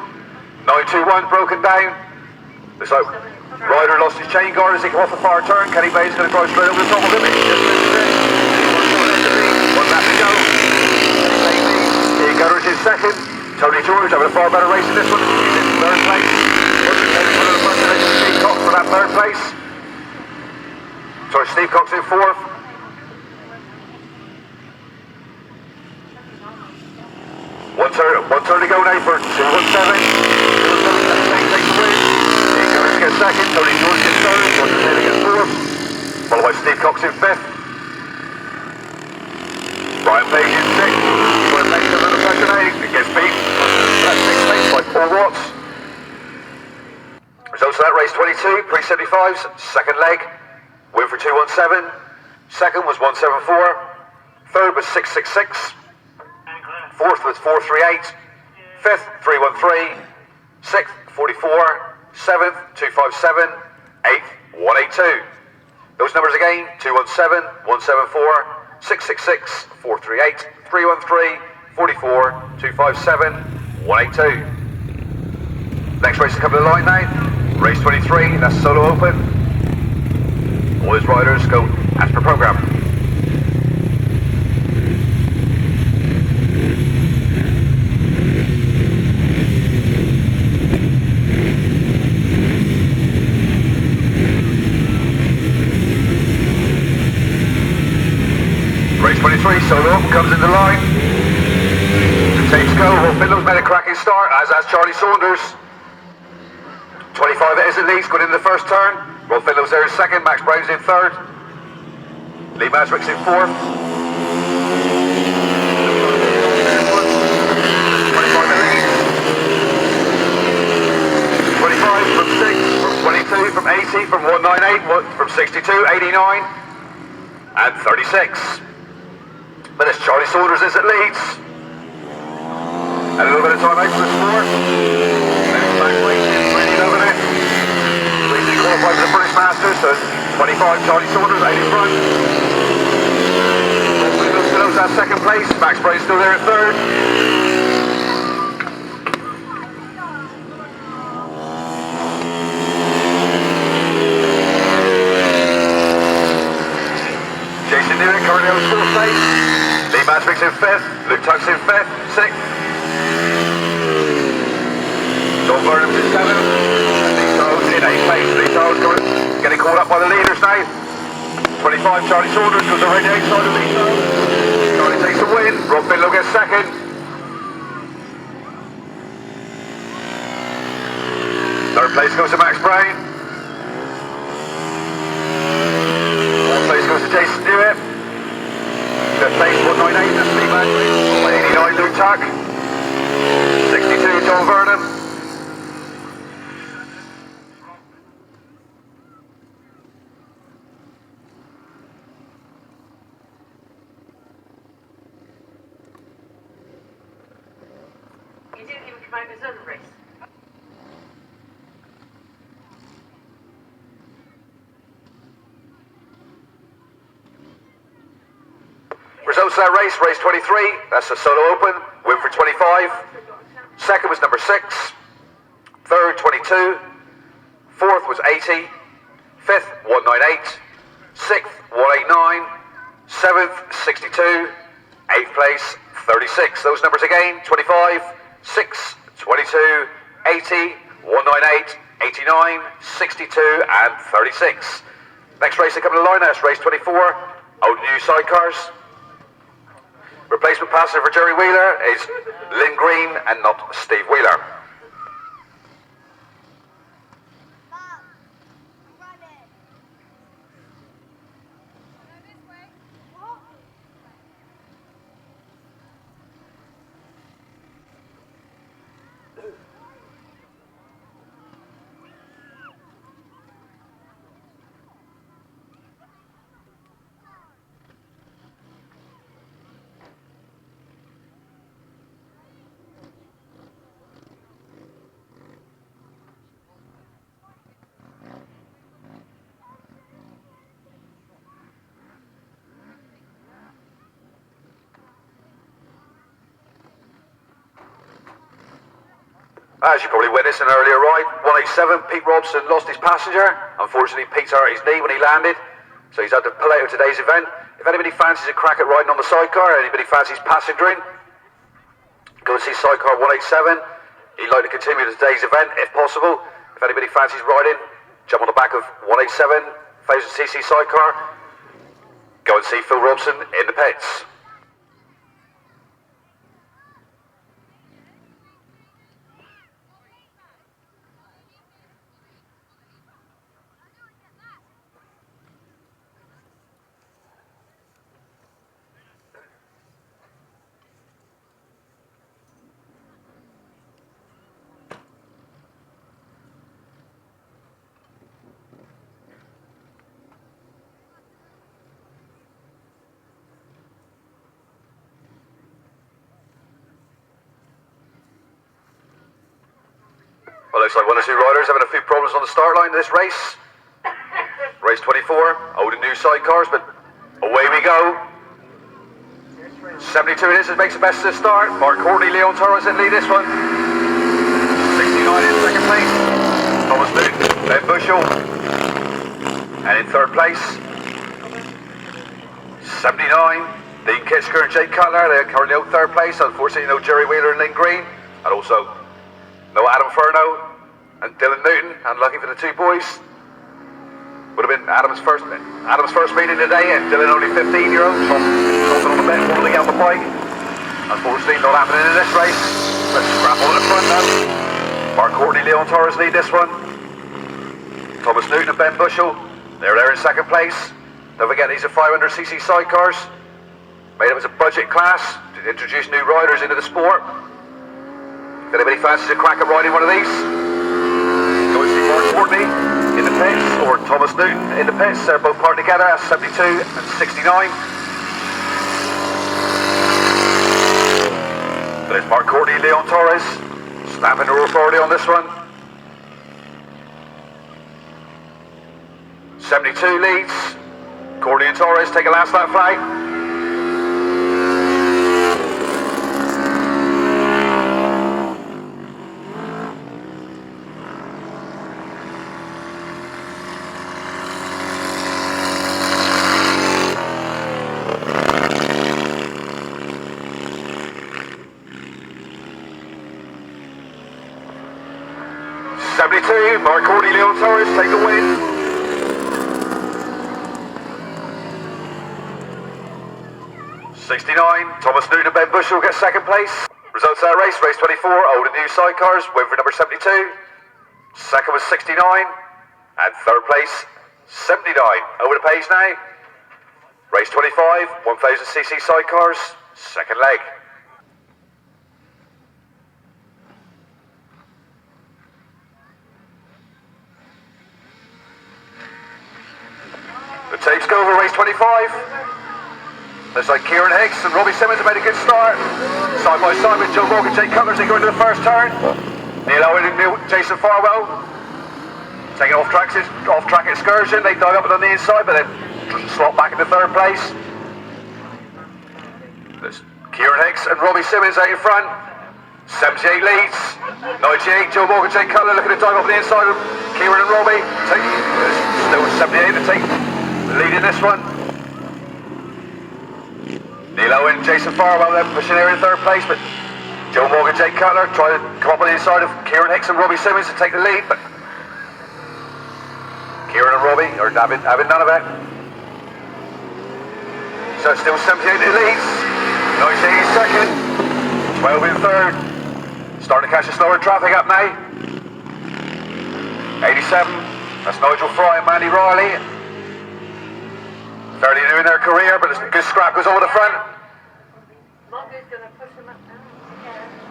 921 broken down. Looks like Ryder lost his chain guard as he came off the far turn. Kenny Blaine's going to drive straight over the top of him. One lap to go. Ian Gutteridge is 2nd. Tony George having a far better race in this one. He's in 3rd place. Roger Taylor's one of the front and Steve Cox for that 3rd place. Sorry, Steve Cox in 4th. One turn to go now for 217. Takes the win. Ian Gutteridge gets 2nd. Tony George gets 3rd. Roger Taylor gets 4th. Followed by Steve Cox in 5th. Brian Page in 6th. Brian Page is under pressure now. He gets beat. That's 6th place by 4 watts. Results of that race 22, pre-75s, 2nd leg. Win for 217. 2nd was 174. 3rd was 666. 4th was 438, 5th 313, 6th 44, 7th 257, 8th 182. Those numbers again, 217, 174, 666, 438, 313, 44, 257, 182. Next race is coming to the line now. Race 23, that's Solo Open. All his riders go as per programme. Race 23, Solo Open comes into line. The teams go. Rob Finlow's made a cracking start, as has Charlie Saunders. 25 it is at least, good in the first turn. Rob Finlow's there in 2nd, Max Brown's in 3rd. Lee Masrick's in 4th. 25 at least. 25 from 6, from 22, from 80, from 198, from 62, 89, and 36. But it's Charlie Saunders is at leads. And a little bit of time out for the sport. Back waiting, really over it. Recently qualified for the British Masters, so 25 Charlie Saunders out in front. Rob Finlow still owns that 2nd place. Max Brown's still there in 3rd. Jason Neal currently owns 4th place. Lee Masrick's in 5th, Luke Tuck's in 5th, 6th. John Burnham's in 7th, and Lee Charles in 8th place. Lee Charles getting caught up by the leaders now. 25 Charlie Saunders goes around the outside of Lee Charles. Charlie takes the win, Rob Finlow gets 2nd. 3rd place goes to Max Brown. 4th place goes to Jason Newitt. 5th place 198, that's Lee Masrick. 89 Luke Tuck. You didn't even come out as other race. Results of that race, race 23, that's a solo open, win for 25. Second was number 6. Third, 22. Fourth was 80. Fifth, 198. Sixth, 189. Seventh, 62. Eighth place, 36. Those numbers again, 25, 6, 22, 80, 198, 89, 62 and 36. Next race, a couple of lineouts, race 24, old new sidecars. Replacement passenger for Jerry Wheeler is Lynn Green and not Steve Wheeler. As you probably witnessed in an earlier ride, 187, Pete Robson lost his passenger. Unfortunately, Pete's hurt his knee when he landed, so he's had to pull out of today's event. If anybody fancies a crack at riding on the sidecar, anybody fancies passengering, go and see Sidecar 187. He'd like to continue today's event, if possible. If anybody fancies riding, jump on the back of 187, 1000cc sidecar. Go and see Phil Robson in the pits. Well, looks like one or two riders having a few problems on the start line of this race. Race 24, old and new sidecars, but away we go. 72 it is, it makes the best of the start. Mark Courtney, Leon Torres in lead this one. 69 in second place. Thomas Newton, Ben Bushell. And in third place, 79, Dean Kitsker and Jake Cutler. They're currently out third place. Unfortunately, no Jerry Wheeler and Lynn Green. And also no Adam Furno and Dylan Newton. Unlucky for the two boys. Would have been Adam's first meeting today, and Dylan only 15-year-old. Something on the bet, wanting to get on the bike. Unfortunately, not happening in this race. Let's scrap on at the front now. Mark Courtney, Leon Torres lead this one. Thomas Newton and Ben Bushell, they're there in second place. Don't forget, these are 500cc sidecars. Made up as a budget class to introduce new riders into the sport. If anybody fancies a crack at riding one of these, go and see Mark Courtney in the pits, or Thomas Newton in the pits. They're both parked together at 72 and 69. There's Mark Courtney, Leon Torres, stamping their authority on this one. 72 leads. Courtney and Torres take a last lap flag. Mark Courtney, Leon Torres take the win. '69, Thomas Newton and Ben Bushell get second place. Results of that race, race 24, old and new sidecars, win for number 72. Second was 69, and third place, 79. Over the page now. Race 25, 1000cc sidecars, second leg. The tapes go over race 25. Looks like Kieran Hicks and Robbie Simmons have made a good start. Side by side with Joe Mogg and Jake Cutler as they go into the first turn. Neal, Owen and Jason Farwell taking off-track excursion. They dive up on the inside, but then slot back into third place. There's Kieran Hicks and Robbie Simmons out in front. 78 leads. 98, Joe Mogg and Jake Cutler looking to dive up on the inside of Kieran and Robbie. Still 78 to take the lead in this one. Neal, Owen, Jason Farwell, they're pushing here in third place, but Joe Mogg and Jake Cutler try to come up on the inside of Kieran Hicks and Robbie Simmons to take the lead, but Kieran and Robbie are having none of it. So it's still 78 in leads, 98 in second, 12 in third. Starting to catch the slower traffic up now. 87, that's Nigel Fry and Mandy Riley. Fairly new in their career, but a good scrap goes over the front. Mogg is going to push them up now.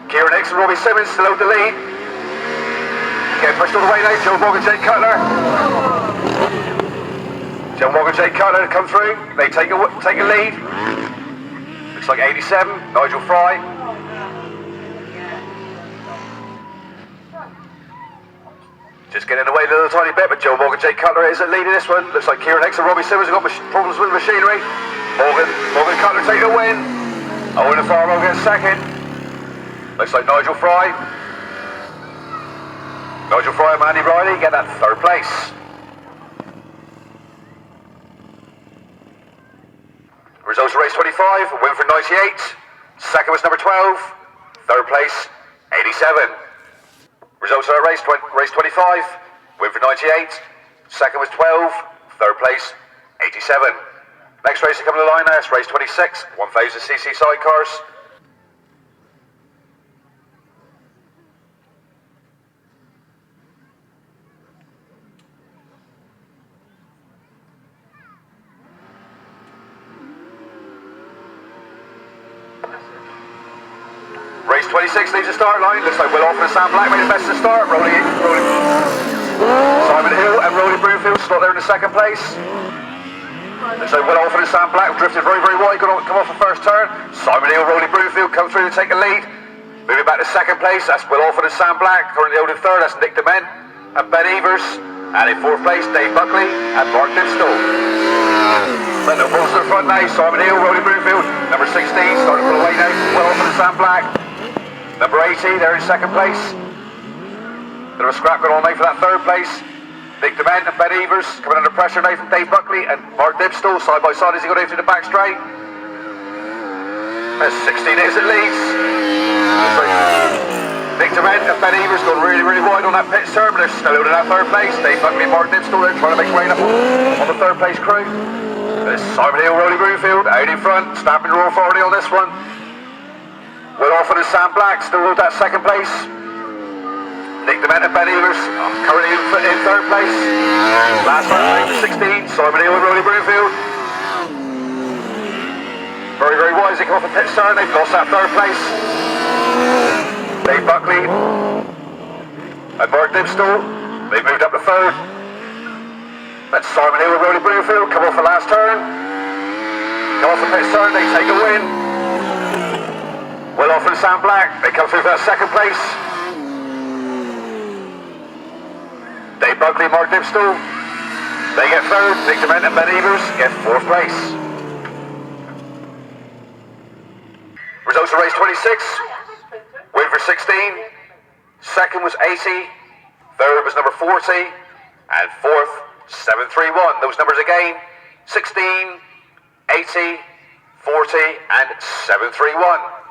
Kieran Hicks and Robbie Simmons still out the lead. Getting pushed all the way now, Joe Mogg and Jake Cutler. Joe Mogg and Jake Cutler come through. They take a lead. Looks like 87, Nigel Fry. Just getting away a little tiny bit, but Joe Mogg and Jake Cutler is leading this one. Looks like Kieran Hicks and Robbie Simmons have got problems with machinery. Mogg and Cutler take the win. Owen and Farwell get second. Looks like Nigel Fry and Mandy Riley get that third place. Results of race 25, win for 98. Second was number 12. Third place, 87. Results of race 25, win for 98. Second was 12. Third place, 87. Next race to come to the line now, it's race 26, 1000cc sidecars. Race 26 leaves the start line. Looks like Will Offen and Sam Black made the best to start. Simon Hill and Rolly Broomfield slot there in the second place. Looks like Will Offen and Sam Black drifted very, very wide, come off the first turn. Simon Hill, Rolly Broomfield come through to take the lead. Moving back to second place, that's Will Offen and Sam Black. Currently out in third, that's Nick DeMent and Ben Evers. And in fourth place, Dave Buckley and Mark Dimstall. Then the balls to the front now, Simon Hill, Rolly Broomfield. Number 16, starting to pull away now, Will Offen and Sam Black. Number 80, they're in second place. Bit of a scrap going on now for that third place. Nick DeMent and Ben Evers coming under pressure now from Dave Buckley and Mark Dibstall side by side as he got out to the back straight. There's 16 is it leads. Nick DeMent and Ben Evers going really, really wide on that pit turn, but they're still out in that third place. Dave Buckley and Mark Dibstall there trying to make way up on the third place crew. There's Simon Hill, Rolly Broomfield out in front, stamping the raw authority on this one. Will Offen and Sam Black still hold that second place. Nick DeMent and Ben Evers currently in third place. Last time, 16, Simon Hill and Rolly Broomfield. Very, very wide as they come off the pit turn. They've lost that third place. Dave Buckley and Mark Dibstall, they've moved up to third. That's Simon Hill and Rolly Broomfield come off the last turn. Come off the pit turn, they take a win. Will Offen and Sam Black, they come through for that second place. Dave Buckley and Mark Dibstall, they get third. Nick DeMent and Ben Evers get fourth place. Results of race 26, win for 16. Second was 80. Third was number 40. And fourth, 731. Those numbers again, 16, 80, 40 and 731.